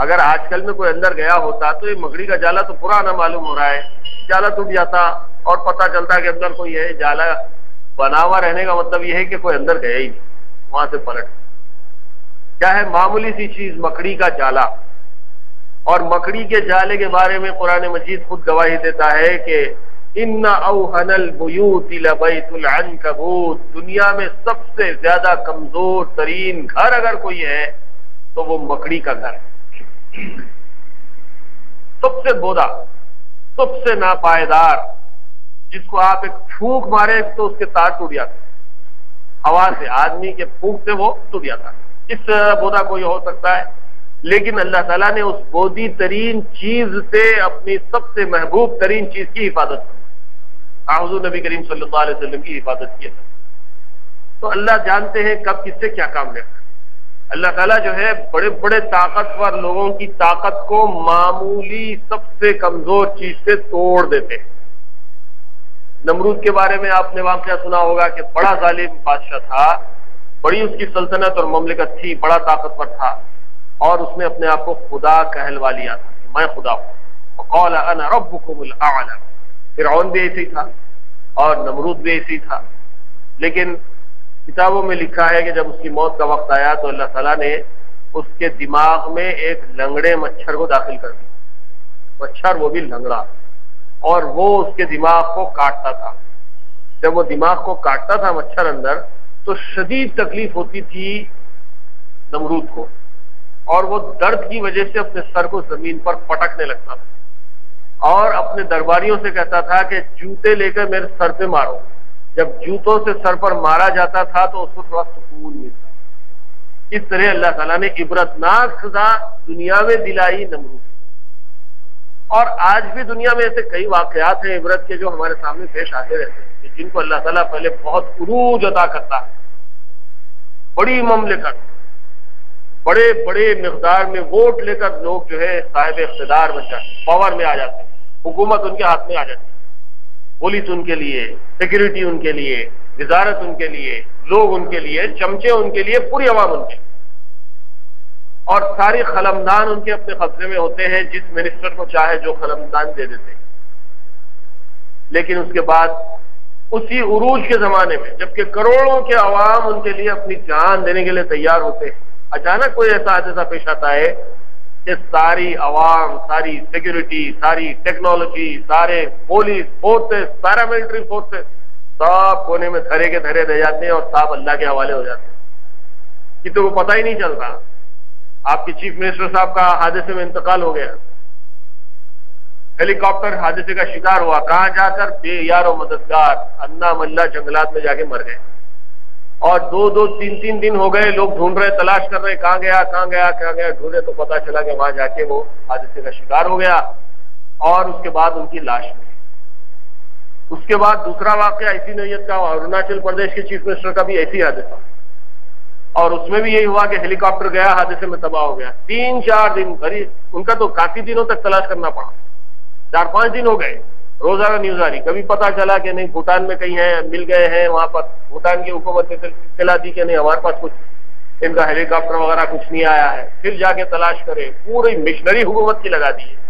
اگر آج کل میں کوئی اندر گیا ہوتا تو یہ مکڑی کا جالا تو پرانا معلوم ہو رہا ہے، جالا ٹوٹ جاتا اور پتہ چلتا کہ اندر کوئی ہے. جالا بنا ہوا رہنے کا مطلب یہ ہے کہ کوئی اندر گیا ہی نہیں، وہاں سے پلٹ. کیا ہے؟ معمولی سی چیز، مکڑی کا جالا. اور مکڑی کے جالے کے بارے میں قرآن مجید خود گواہی دیتا ہے کہ ان اوہن البیوت لبیت العنکبوت. دنیا میں سب سے زیادہ کمزور ترین گھر اگر کوئی ہے تو وہ مکڑی کا گھر ہے. سب سے بودا، سب سے ناپائیدار، جس کو آپ ایک پھونک مارے تو اس کے تار ٹوٹ جاتے، ہوا سے، آدمی کے پھونک سے وہ ٹوٹ جاتا. اس سے بودا کوئی ہو سکتا ہے، لیکن اللہ تعالیٰ نے اس بودی ترین چیز سے اپنی سب سے محبوب ترین چیز کی حفاظت کی. حضور نبی کریم صلی اللہ علیہ وسلم کی حفاظت کی. تو اللہ جانتے ہیں کب کس سے کیا کام لینا. اللہ تعالیٰ جو ہے بڑے بڑے طاقتور لوگوں کی طاقت کو معمولی سب سے کمزور چیز سے توڑ دیتے ہیں. نمرود کے بارے میں آپ نے واقعہ سنا ہوگا کہ بڑا ظالم بادشاہ تھا، بڑی اس کی سلطنت اور مملکت تھی، بڑا طاقتور تھا، اور اس نے اپنے آپ کو خدا کہلوا لیا تھا کہ میں خدا ہوں. وقال انا ربکم الاعلی. فرعون بھی ایسی تھا اور نمرود بھی ایسی تھا. لیکن کتابوں میں لکھا ہے کہ جب اس کی موت کا وقت آیا تو اللہ تعالیٰ نے اس کے دماغ میں ایک لنگڑے مچھر کو داخل کر دیا. مچھر وہ بھی لنگڑا، اور وہ اس کے دماغ کو کاٹتا تھا۔ جب وہ دماغ کو کاٹتا تھا مچھر اندر تو شدید تکلیف ہوتی تھی نمرود کو، اور وہ درد کی وجہ سے اپنے سر کو زمین پر پٹکنے لگتا تھا اور اپنے درباریوں سے کہتا تھا کہ جوتے لے کر میرے سر پہ مارو۔ جب جوتوں سے سر پر مارا جاتا تھا تو اس کو تھوڑا سکون ملتا۔ اس طرح اللہ تعالیٰ نے عبرتناک سزا دنیا میں دلائی نمرود، اور آج بھی دنیا میں ایسے کئی واقعات ہیں عبرت کے جو ہمارے سامنے پیش آتے رہتے ہیں، جن کو اللہ تعالیٰ پہلے بہت عروج عطا کرتا ہے۔ بڑی مملکت، بڑے بڑے مقدار میں ووٹ لے کر لوگ جو ہے صاحب اقتدار بن جاتے ہیں، پاور میں آ جاتے ہیں، حکومت ان کے ہاتھ میں آ جاتی ہے، پولیس ان کے لیے، سیکورٹی ان کے لیے، وزارت ان کے لیے، لوگ ان کے لیے، چمچے ان کے لیے، پوری عوام ان کے لیے، اور ساری قلمدان ان کے اپنے قبضے میں ہوتے ہیں، جس منسٹر کو چاہے جو قلمدان دے دیتے ہیں۔ لیکن اس کے بعد اسی عروج کے زمانے میں جبکہ کروڑوں کے عوام ان کے لیے اپنی جان دینے کے لیے تیار ہوتے ہیں، اچانک کوئی ایسا حادثہ پیش آتا ہے کہ ساری عوام، ساری سیکورٹی، ساری ٹیکنالوجی، سارے پولیس فورسز، پیراملٹری فورسز سب کونے میں دھرے کے دھرے رہ جاتے ہیں اور سب اللہ کے حوالے ہو جاتے ہیں، کہ تو وہ پتہ ہی نہیں چلتا۔ آپ کے چیف منسٹر صاحب کا حادثے میں انتقال ہو گیا، ہیلی کاپٹر حادثے کا شکار ہوا، کہاں جا کر بے یار و مددگار انا ملا جنگلات میں جا کے مر گئے، اور دو تین دن ہو گئے لوگ ڈھونڈ رہے، تلاش کر رہے، کہاں گیا کہاں گیا کہاں گیا، ڈھونڈے تو پتا چلا کہ وہاں جا کے وہ حادثے کا شکار ہو گیا، اور اس کے بعد ان کی لاش ملی۔ اس کے بعد دوسرا واقعہ اسی نوعیت کا، اروناچل پردیش کے چیف منسٹر کا بھی ایسی حادثہ، اور اس میں بھی یہی ہوا کہ ہیلی کاپٹر گیا، حادثے میں تباہ ہو گیا، 3-4 دن قریب ان کا تو کافی دنوں تک تلاش کرنا پڑا، 4-5 دن ہو گئے، روزانہ نیوز آ رہی، کبھی پتا چلا کہ نہیں بھوٹان میں کہیں ہیں، مل گئے ہیں وہاں پر، بھوٹان کی حکومت نے اطلاع دی کہ نہیں ہمارے پاس کچھ ان کا ہیلی کاپٹر وغیرہ کچھ نہیں آیا ہے، پھر جا کے تلاش کرے، پوری مشنری حکومت کی لگا دی ہے۔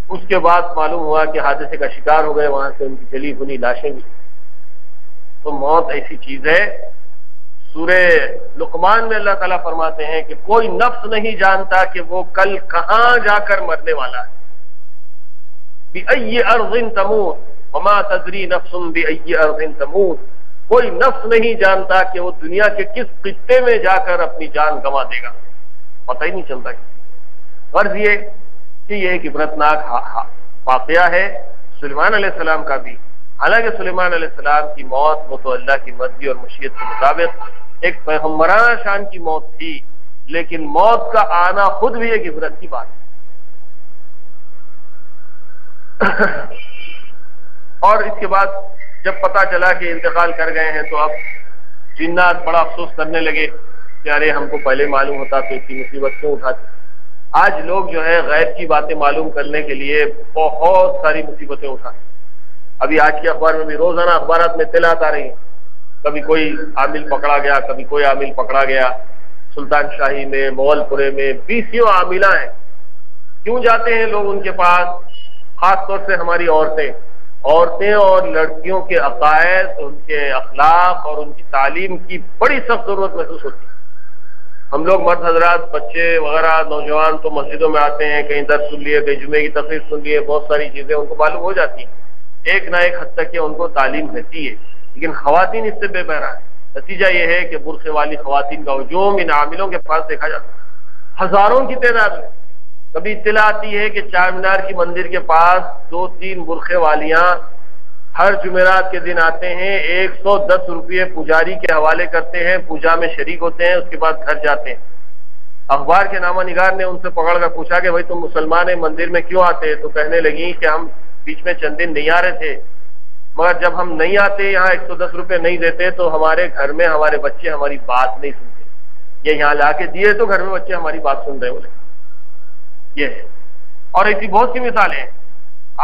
اس کے بعد معلوم ہوا کہ حادثے کا شکار ہو گئے، وہاں سے ان کی جلی بھنی لاشیں بھی۔ تو موت ایسی چیز ہے، سورہ لقمان میں اللہ تعالیٰ فرماتے ہیں کہ کوئی نفس نہیں جانتا کہ وہ کل کہاں جا کر مرنے والا ہے۔ بِأَيِّ أَرْضٍ تَمُوتُ وَمَا تَدْرِي نَفْسٌ بِأَيِّ أَرْضٍ تَمُوتُ، کوئی نفس نہیں جانتا کہ وہ دنیا کے کس خطے میں جا کر اپنی جان گنوا دے گا، پتہ ہی نہیں چلتا۔ غرض یہ کہ یہ ایک عبرتناک واقعہ ہے سلیمان علیہ السلام کا بھی۔ حالانکہ سلیمان علیہ السلام کی موت وہ تو اللہ کی مرضی اور مشیت کے مطابق ایک پیغمبرانہ شان کی موت تھی، لیکن موت کا آنا خود بھی ایک عبرت کی بات ہے۔ اور اس کے بعد جب پتا چلا کہ انتقال کر گئے ہیں تو اب جنات بڑا افسوس کرنے لگے کہ ارے ہم کو پہلے معلوم ہوتا تو اتنی مصیبت کیوں اٹھاتے۔ آج لوگ جو ہے غیب کی باتیں معلوم کرنے کے لیے بہت ساری مصیبتیں اٹھاتے۔ ابھی آج کے اخبار میں بھی روزانہ اخبارات میں اطلاعات آ رہی ہیں، کبھی کوئی عامل پکڑا گیا، کبھی کوئی عامل پکڑا گیا، سلطان شاہی میں، مغل پورے میں 20 عاملہ ہیں۔ کیوں جاتے ہیں لوگ ان کے پاس؟ خاص طور سے ہماری عورتیں اور لڑکیوں کے عقائد، ان کے اخلاق اور ان کی تعلیم کی بڑی سخت ضرورت محسوس ہوتی ہے۔ ہم لوگ مرد حضرات، بچے وغیرہ، نوجوان تو مسجدوں میں آتے ہیں، کہیں درس سن لیے، کہیں جمعے کی تقریر سن لیے، بہت ساری چیزیں ان کو معلوم ہو جاتی ہیں، ایک نہ ایک حد تک کہ ان کو تعلیم رہتی ہے، لیکن خواتین اس سے بے بہرا ہے۔ نتیجہ یہ ہے کہ برقعے والی خواتین کا ہجوم ان عاملوں کے پاس دیکھا جاتا ہے، ہزاروں کی تعداد میں۔ کبھی اطلاع آتی ہے کہ چار مینار کی مندر کے پاس 2-3 برقعے والیاں ہر جمعرات کے دن آتے ہیں، 110 روپے پجاری کے حوالے کرتے ہیں، پوجا میں شریک ہوتے ہیں، اس کے بعد گھر جاتے ہیں۔ اخبار کے نامہ نگار نے ان سے پکڑ کر پوچھا کہ بھائی تم مسلمان ہیں، مندر میں کیوں آتے؟ تو کہنے لگی کہ ہم بیچ میں چند دن نہیں آ رہے تھے، مگر جب ہم نہیں آتے، یہاں 110 روپے نہیں دیتے تو ہمارے گھر میں ہمارے بچے ہماری بات نہیں سنتے، یہ یہاں لا کے دیے تو گھر میں بچے ہماری بات سن رہے بولے۔ یہ ہے، اور ایسی بہت سی مثالیں ہیں۔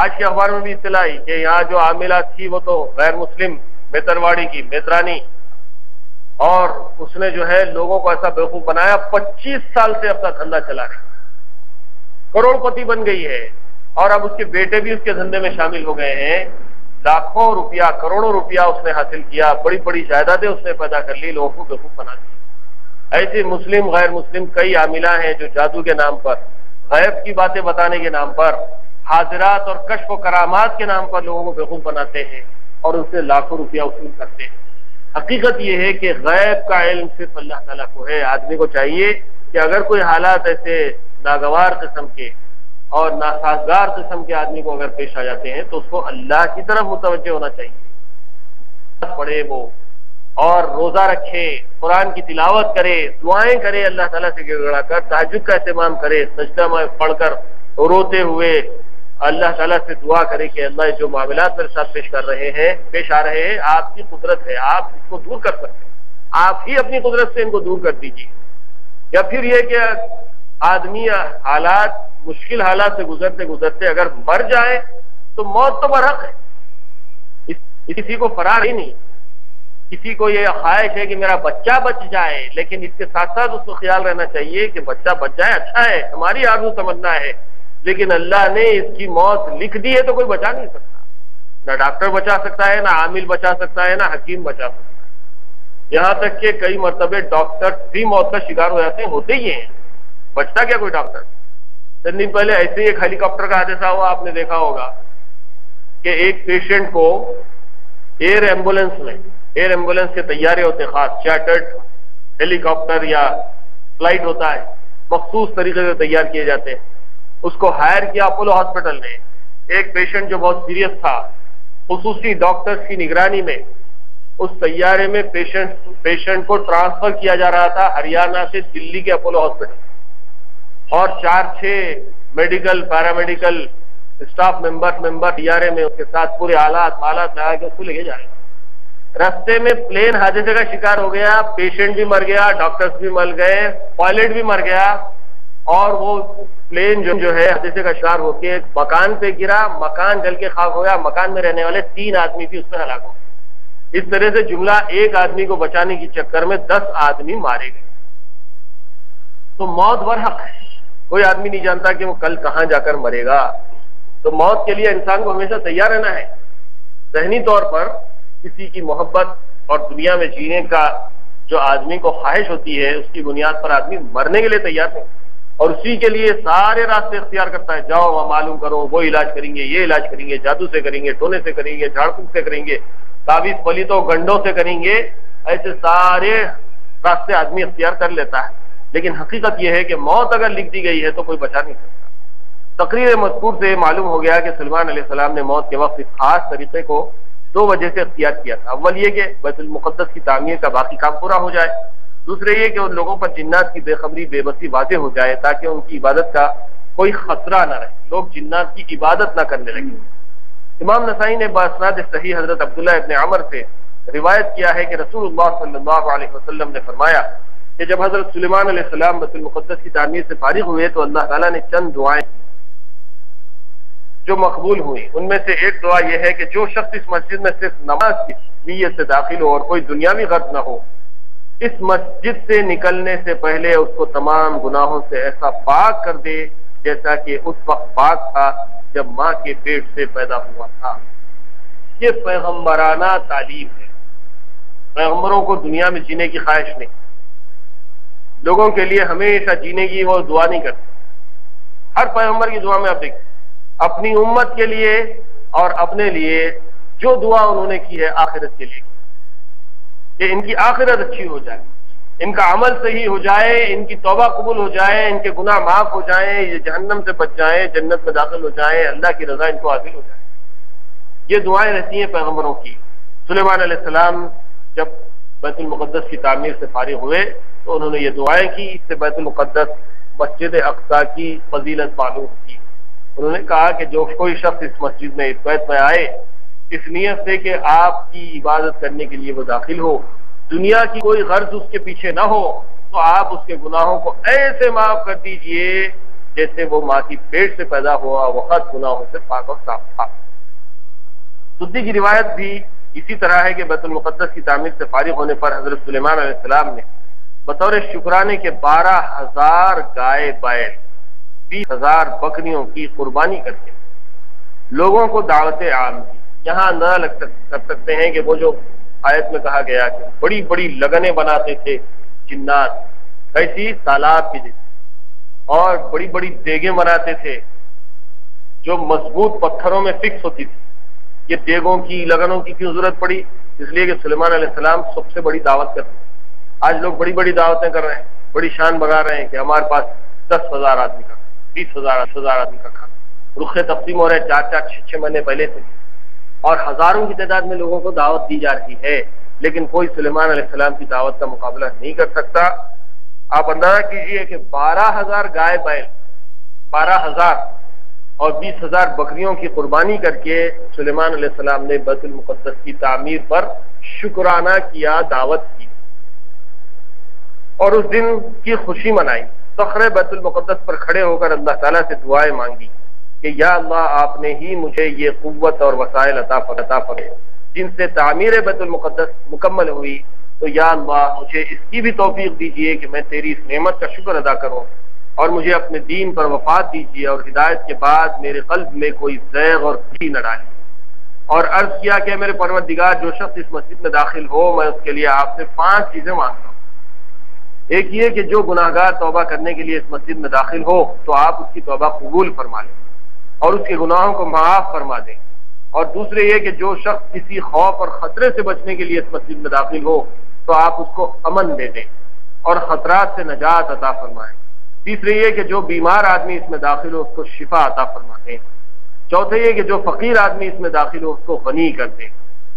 آج کے اخبار میں بھی اطلاع آئی کہ یہاں جو عاملہ تھی وہ تو غیر مسلم میترواڑی کی میترانی، اور اس نے جو ہے لوگوں کو ایسا بیوقوف بنایا، 25 سال سے اپنا دھندا چلا رہی، کروڑ پتی بن گئی ہے، اور اب اس کے بیٹے بھی اس کے دھندے میں شامل ہو گئے ہیں۔ لاکھوں روپیہ، کروڑوں روپیہ اس نے حاصل کیا، بڑی بڑی جائیدادیں اس نے پیدا کر لی، لوگوں کو بیوقوف بنا دی۔ ایسے مسلم غیر مسلم کئی عاملہ ہیں جو جادو کے نام پر، غیب کی باتیں بتانے کے نام پر حاضرات اور کشف و کرامات کے نام پر لوگوں کو بیوقوف بناتے ہیں اور ان سے لاکھوں روپیہ وصول کرتے ہیں۔ حقیقت یہ ہے کہ غیب کا علم صرف اللہ تعالیٰ کو ہے۔ آدمی کو چاہیے کہ اگر کوئی حالات ایسے ناگوار قسم کے اور ناسازگار قسم کے آدمی کو اگر پیش آ جاتے ہیں تو اس کو اللہ کی طرف متوجہ ہونا چاہیے، پڑھے وہ اور روزہ رکھے، قرآن کی تلاوت کرے، دعائیں کرے اللہ تعالیٰ سے گڑ گڑا کر، تہجد کا اہتمام کرے، سجدہ میں پڑھ کر روتے ہوئے اللہ تعالیٰ سے دعا کرے کہ اللہ جو معاملات میرے ساتھ پیش آ رہے ہیں آپ کی قدرت ہے، آپ اس کو دور کر سکتے ہیں، آپ ہی اپنی قدرت سے ان کو دور کر دیجیے۔ یا پھر یہ کہ آدمی حالات مشکل حالات سے گزرتے گزرتے اگر مر جائے تو موت تو برحق ہے، کسی کو فرار ہی نہیں، کسی کو یہ خواہش ہے کہ میرا بچہ بچ جائے، لیکن اس کے ساتھ ساتھ اس کو خیال رہنا چاہیے کہ بچہ بچ جائے اچھا ہے، ہماری آرزو تمنا ہے، لیکن اللہ نے اس کی موت لکھ دی ہے تو کوئی بچا نہیں سکتا، نہ ڈاکٹر بچا سکتا ہے، نہ عامل بچا سکتا ہے، نہ حکیم بچا سکتا ہے۔ یہاں تک کہ کئی مرتبہ ڈاکٹر بھی موت کا شکار ہو جاتے ہیں، ہوتے ہی ہیں، بچتا کیا کوئی ڈاکٹر۔ چند دن پہلے ایسے ہی ایک ہیلی کاپٹر کا حادثہ ہوا، آپ نے دیکھا ہوگا کہ ایک پیشنٹ کو ایئر ایمبولینس کے تیارے ہوتے ہیں، خاص چارٹرڈ ہیلی کاپٹر یا فلائٹ ہوتا ہے، مخصوص طریقے سے تیار کیے جاتے ہیں، اس کو ہائر کیا اپولو ہاسپٹل نے۔ ایک پیشنٹ جو بہت سیریس تھا، خصوصی ڈاکٹرز کی نگرانی میں اس طیارے میں پیشنٹ کو ٹرانسفر کیا جا رہا تھا ہریانہ سے دلی کے اپولو ہاسپٹل، اور 4-6 میڈیکل پیرامیڈیکل اسٹاف ممبر طیارے میں اس کے ساتھ پورے آلات لگا کے اس کو لے کے جا رہے ہیں۔ رستے میں پلین حادثے کا شکار ہو گیا، پیشنٹ بھی مر گیا، ڈاکٹرز بھی مر گئے، پائلٹ بھی مر گیا، اور وہ پلین جو ہے حادثے کا شکار ہو کے ایک مکان پہ گرا، مکان جل کے خاک ہو گیا، مکان میں رہنے والے 3 آدمی بھی اس میں ہلاک ہو گئے۔ اس طرح سے جملہ ایک آدمی کو بچانے کی چکر میں 10 آدمی مارے گئے۔ تو موت برحق ہے، کوئی آدمی نہیں جانتا کہ وہ کل کہاں جا کر مرے گا، تو موت کے لیے انسان کو ہمیشہ تیار رہنا ہے۔ ذہنی طور پر کسی کی محبت اور دنیا میں جینے کا جو آدمی کو خواہش ہوتی ہے، اس کی بنیاد پر آدمی مرنے کے لیے تیار ہے، اور اسی کے لیے سارے راستے اختیار کرتا ہے، جاؤ وہاں معلوم کرو، وہ علاج کریں گے، یہ علاج کریں گے، جادو سے کریں گے، ٹونے سے کریں گے، جھاڑ پھونک سے کریں گے، تعویذ پلیتوں گنڈوں سے کریں گے، ایسے سارے راستے آدمی اختیار کر لیتا ہے۔ لیکن حقیقت یہ ہے کہ موت اگر لکھ دی گئی ہے تو کوئی بچا نہیں سکتا۔ تقریر مذکور سے معلوم ہو گیا کہ سلیمان علیہ السلام نے موت کے وقت اس خاص طریقے کو 2 وجہ سے اختیار کیا تھا۔ اول یہ کہ بیت المقدس کی تعمیر کا باقی کام پورا ہو جائے، دوسرے یہ کہ ان لوگوں پر جنات کی بے خبری بے بسی واضح ہو جائے تاکہ ان کی عبادت کا کوئی خطرہ نہ رہے، لوگ جنات کی عبادت نہ کرنے لگے۔ امام نسائی نے باسناد صحیح حضرت عبداللہ ابن عمر سے روایت کیا ہے کہ رسول اللہ صلی اللہ علیہ وسلم نے فرمایا کہ جب حضرت سلیمان علیہ السلام بیت المقدس کی تعمیر سے فارغ ہوئے تو اللہ تعالیٰ نے چند دعائیں جو مقبول ہوئی۔ ان میں سے ایک دعا یہ ہے کہ جو شخص اس مسجد میں صرف نماز کی نیت سے داخل ہو اور کوئی دنیاوی غرض نہ ہو، اس مسجد سے نکلنے سے پہلے اس کو تمام گناہوں سے ایسا پاک کر دے جیسا کہ اس وقت پاک تھا جب ماں کے پیٹ سے پیدا ہوا تھا۔ یہ پیغمبرانہ تعلیم ہے۔ پیغمبروں کو دنیا میں جینے کی خواہش نہیں، لوگوں کے لیے ہمیشہ جینے کی وہ دعا نہیں کرتے۔ ہر پیغمبر کی دعا میں آپ دیکھیں، اپنی امت کے لیے اور اپنے لیے جو دعا انہوں نے کی ہے آخرت کے لیے، کہ ان کی آخرت اچھی ہو جائے، ان کا عمل صحیح ہو جائے، ان کی توبہ قبول ہو جائے، ان کے گناہ معاف ہو جائیں، یہ جہنم سے بچ جائیں، جنت میں داخل ہو جائیں، اللہ کی رضا ان کو حاصل ہو جائے۔ یہ دعائیں رہتی ہیں پیغمبروں کی۔ سلیمان علیہ السلام جب بیت المقدس کی تعمیر سے فارغ ہوئے تو انہوں نے یہ دعائیں کی، اس سے بیت المقدس مسجد اقصی کی فضیلت معلوم کی۔ انہوں نے کہا کہ جو کوئی شخص اس مسجد میں، اس بیت میں آئے اس نیت سے کہ آپ کی عبادت کرنے کے لیے وہ داخل ہو، دنیا کی کوئی غرض اس کے پیچھے نہ ہو، تو آپ اس کے گناہوں کو ایسے معاف کر دیجئے جیسے وہ ماں کی پیٹ سے پیدا ہوا وقت گناہوں سے پاک اور صاف تھا۔ سدی کی روایت بھی اسی طرح ہے کہ بیت المقدس کی تعمیر سے فارغ ہونے پر حضرت سلیمان علیہ السلام نے بطور شکرانے کے 12,000 گائے بیل، 20,000 بکریوں کی قربانی کر کے لوگوں کو دعوت عام دی۔ یہاں نہ کر سکتے ہیں کہ وہ جو آیت میں کہا گیا کہ بڑی بڑی لگنیں بناتے تھے جنات، ایسی تالاب کی جیسی، اور بڑی بڑی دیگیں بناتے تھے جو مضبوط پتھروں میں فکس ہوتی تھی. یہ دیگوں کی لگنوں کی کیوں ضرورت پڑی؟ اس لیے کہ سلیمان علیہ السلام سب سے بڑی دعوت کرتے ہیں. آج لوگ بڑی بڑی دعوتیں کر رہے ہیں، بڑی شان بگا رہے ہیں کہ ہمارے پاس 10,000 آدمی کا، 20,000 8,000 آدمی کا کھانا. رخے تقسیم ہو رہے ہیں 4 6 مہینے پہلے سے، اور ہزاروں کی تعداد میں لوگوں کو دعوت دی جا رہی ہے، لیکن کوئی سلیمان علیہ السلام کی دعوت کا مقابلہ نہیں کر سکتا. آپ اندازہ کیجئے کہ 12,000 گائے بیل، 12,000 اور 20,000 بکریوں کی قربانی کر کے سلیمان علیہ السلام نے بیت المقدس کی تعمیر پر شکرانہ کیا، دعوت کی، اور اس دن کی خوشی منائی. صخرے بیت المقدس پر کھڑے ہو کر اللہ تعالیٰ سے دعائیں مانگی کہ یا اللہ، آپ نے ہی مجھے یہ قوت اور وسائل عطا فرمائے جن سے تعمیر بیت المقدس مکمل ہوئی، تو یا اللہ مجھے اس کی بھی توفیق دیجیے کہ میں تیری اس نعمت کا شکر ادا کروں، اور مجھے اپنے دین پر وفات دیجیے، اور ہدایت کے بعد میرے قلب میں کوئی زیغ اور کجی نہ ڈالی. اور عرض کیا کہ میرے پروردگار، جو شخص اس مسجد میں داخل ہو، میں اس کے لیے آپ سے 5 چیزیں مانگتا ہوں. ایک یہ کہ جو گناہ گار توبہ کرنے کے لیے اس مسجد میں داخل ہو تو آپ اس کی توبہ قبول فرما لیں اور اس کے گناہوں کو معاف فرما دیں. اور دوسرے یہ کہ جو شخص کسی خوف اور خطرے سے بچنے کے لیے اس مسجد میں داخل ہو تو آپ اس کو امن دے دیں اور خطرات سے نجات عطا فرمائیں. تیسرے یہ کہ جو بیمار آدمی اس میں داخل ہو اس کو شفا عطا فرما دیں. چوتھے یہ کہ جو فقیر آدمی اس میں داخل ہو اس کو غنی کر دیں.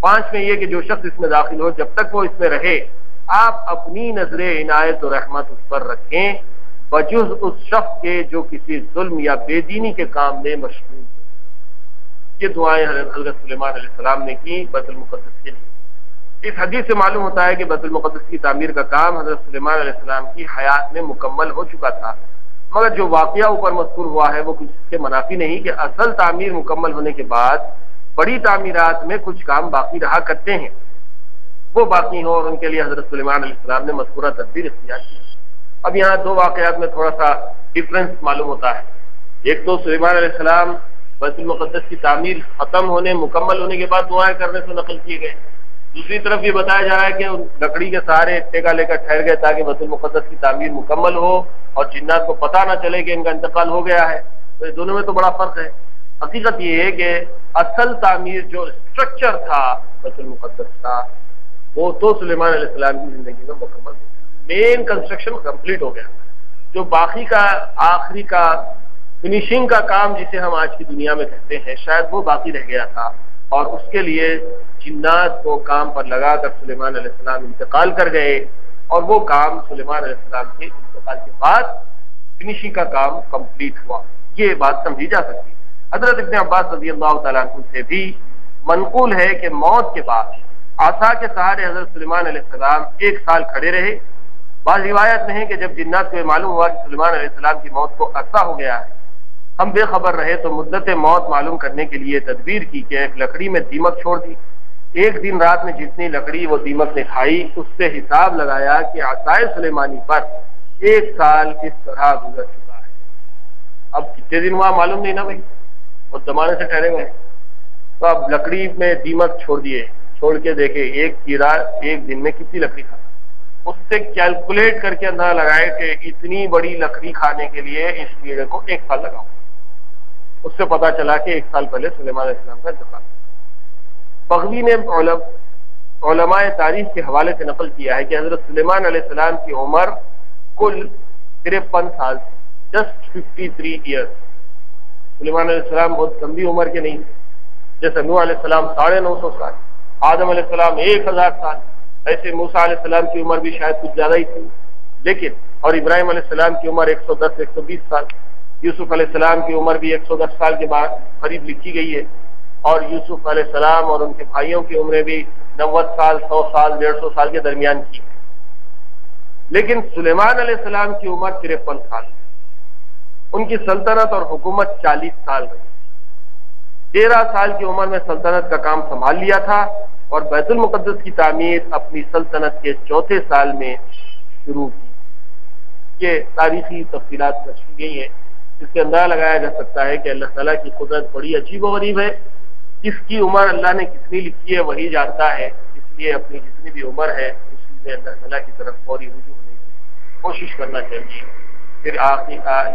5ویں یہ کہ جو شخص اس میں داخل ہو جب تک وہ اس میں رہے آپ اپنی نظر عنایت و رحمت اس پر رکھیں، بجز اس شخص کے جو کسی ظلم یا بے دینی کے کام میں مشغول ہے. یہ دعائیں حضرت سلیمان علیہ السلام نے کی بیت المقدس کے لیے. اس حدیث سے معلوم ہوتا ہے کہ بیت المقدس کی تعمیر کا کام حضرت سلیمان علیہ السلام کی حیات میں مکمل ہو چکا تھا، مگر جو واقعہ اوپر مذکور ہوا ہے وہ کچھ اس کے منافی نہیں کہ اصل تعمیر مکمل ہونے کے بعد بڑی تعمیرات میں کچھ کام باقی رہا کرتے ہیں، وہ باقی ہوں، اور ان کے لیے حضرت سلیمان علیہ السلام نے مذکورہ تدبیر اختیار کی. اب یہاں 2 واقعات میں تھوڑا سا ڈفرنس معلوم ہوتا ہے. ایک تو سلیمان علیہ السلام بیت المقدس کی تعمیر ختم ہونے مکمل ہونے کے بعد دعائیں کرنے سے نقل کیے گئے. دوسری طرف یہ بتایا جا رہا ہے کہ لکڑی کے سہارے ٹیکا لے کر ٹھہر گئے تاکہ بیت المقدس کی تعمیر مکمل ہو اور جنات کو پتہ نہ چلے کہ ان کا انتقال ہو گیا ہے. تو یہ دونوں میں تو بڑا فرق ہے. حقیقت یہ ہے کہ اصل تعمیر جو اسٹرکچر تھا بیت المقدس کا وہ تو سلیمان علیہ السلام کی زندگی میں مکمل ہو گیا، مین کنسٹرکشن کمپلیٹ ہو گیا. جو باقی کا آخری کا فنیشنگ کا کام جسے ہم آج کی دنیا میں کہتے ہیں شاید وہ باقی رہ گیا تھا، اور اس کے لیے جنات کو کام پر لگا کر سلیمان علیہ السلام انتقال کر گئے، اور وہ کام سلیمان علیہ السلام کے انتقال کے بعد فنیشنگ کا کام کمپلیٹ ہوا. یہ بات سمجھی جا سکتی. حضرت ابن عباس رضی اللہ تعالیٰ عنہ سے بھی منقول ہے کہ موت کے بعد عصا کے سہارے حضرت سلیمان علیہ السلام 1 سال کھڑے رہے. بعض روایت میں ہے کہ جب جنات کو معلوم ہوا کہ سلیمان علیہ السلام کی موت کو عرصہ ہو گیا ہے، ہم بے خبر رہے تو مدت موت معلوم کرنے کے لیے تدبیر کی کہ ایک لکڑی میں دیمک چھوڑ دی. 1 دن رات میں جتنی لکڑی وہ دیمک نے کھائی اس سے حساب لگایا کہ عصائے سلیمانی پر 1 سال اس طرح گزر چکا ہے. اب کتنے دن ہوا معلوم نہیں نا بھائی، وہ زمانے سے ٹھہرے ہوئے. تو اب لکڑی میں دیمک چھوڑ دیے، چھوڑ کے دیکھے ایک کیڑا 1 دن میں کتنی لکڑی کھاتا. اس سے کیلکولیٹ کر کے اندازہ لگائے کہ اتنی بڑی لکڑی کھانے کے لیے اس کیڑے کو 1 سال لگاؤ. اس سے پتا چلا کہ 1 سال پہلے سلیمان علیہ السلام کا انتقال. بغوی نے علماء تاریخ کے حوالے سے نقل کیا ہے کہ حضرت سلیمان علیہ السلام کی عمر کل 53 سال تھی، جسٹ 53 ایئرس. سلیمان علیہ السلام بہت لمبی عمر کے نہیں تھے. جیسے نوح علیہ السلام 950 سال، آدم علیہ السلام 1000 سال، ایسے موسیٰ علیہ السلام کی عمر بھی شاید کچھ زیادہ ہی تھی. لیکن اور ابراہیم علیہ السلام کی عمر 110-120 سال، یوسف علیہ السلام کی عمر بھی 110 سال کے بعد قریب لکھی گئی ہے، اور یوسف علیہ السلام اور ان کے بھائیوں کی عمریں بھی 90 سال، 100 سال، 150 سال کے درمیان کی. لیکن سلیمان علیہ السلام کی عمر 53 سال، ان کی سلطنت اور حکومت 40 سال رہی. 13 سال کی عمر میں سلطنت کا کام سنبھال لیا تھا، اور بیت المقدس کی تعمیر اپنی سلطنت کے 4تھے سال میں شروع کی. یہ تاریخی تفصیلات درج کی گئی ہیں. اس سے اندازہ لگایا جا سکتا ہے کہ اللہ تعالیٰ کی قدرت بڑی عجیب و غریب ہے. اس کی عمر اللہ نے کتنی لکھی ہے وہی جانتا ہے، اس لیے اپنی جتنی بھی عمر ہے اسی میں اللہ تعالیٰ کی طرف فوری رجوع ہونے کی کوشش کرنا چاہیے. پھر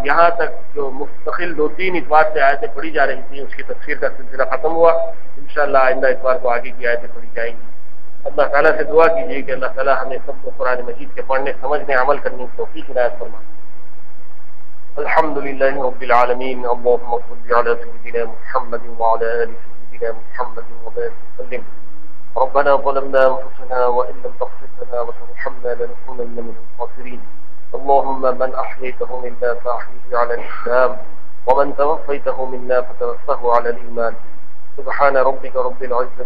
یہاں تک جو مستقل 2-3 اتوار سے آیتیں پڑھی جا رہی تھیں، اس کی تفسیر کا سلسلہ ختم ہوا. انشاءاللہ آئندہ اتوار کو آگے کی آیتیں پڑھی جائیں گی. اللہ تعالیٰ سے دعا کیجیے کہ اللہ تعالیٰ ہمیں سب کو قرآن مجید کے پڑھنے، سمجھنے، عمل کرنے کی توفیق عنایت فرمائے. الحمد للہ رب العالمین. اللهم صل على سيدنا محمد وعلى آل سيدنا محمد وبارك وسلم. ربنا ظلمنا أنفسنا وإن لم تغفر لنا وترحمنا لنكونن من الخاسرين. اللهم من أحييته منا فأحيه على الإسلام ومن توفيته منا فتوفه على الإيمان. سبحان ربك رب العزة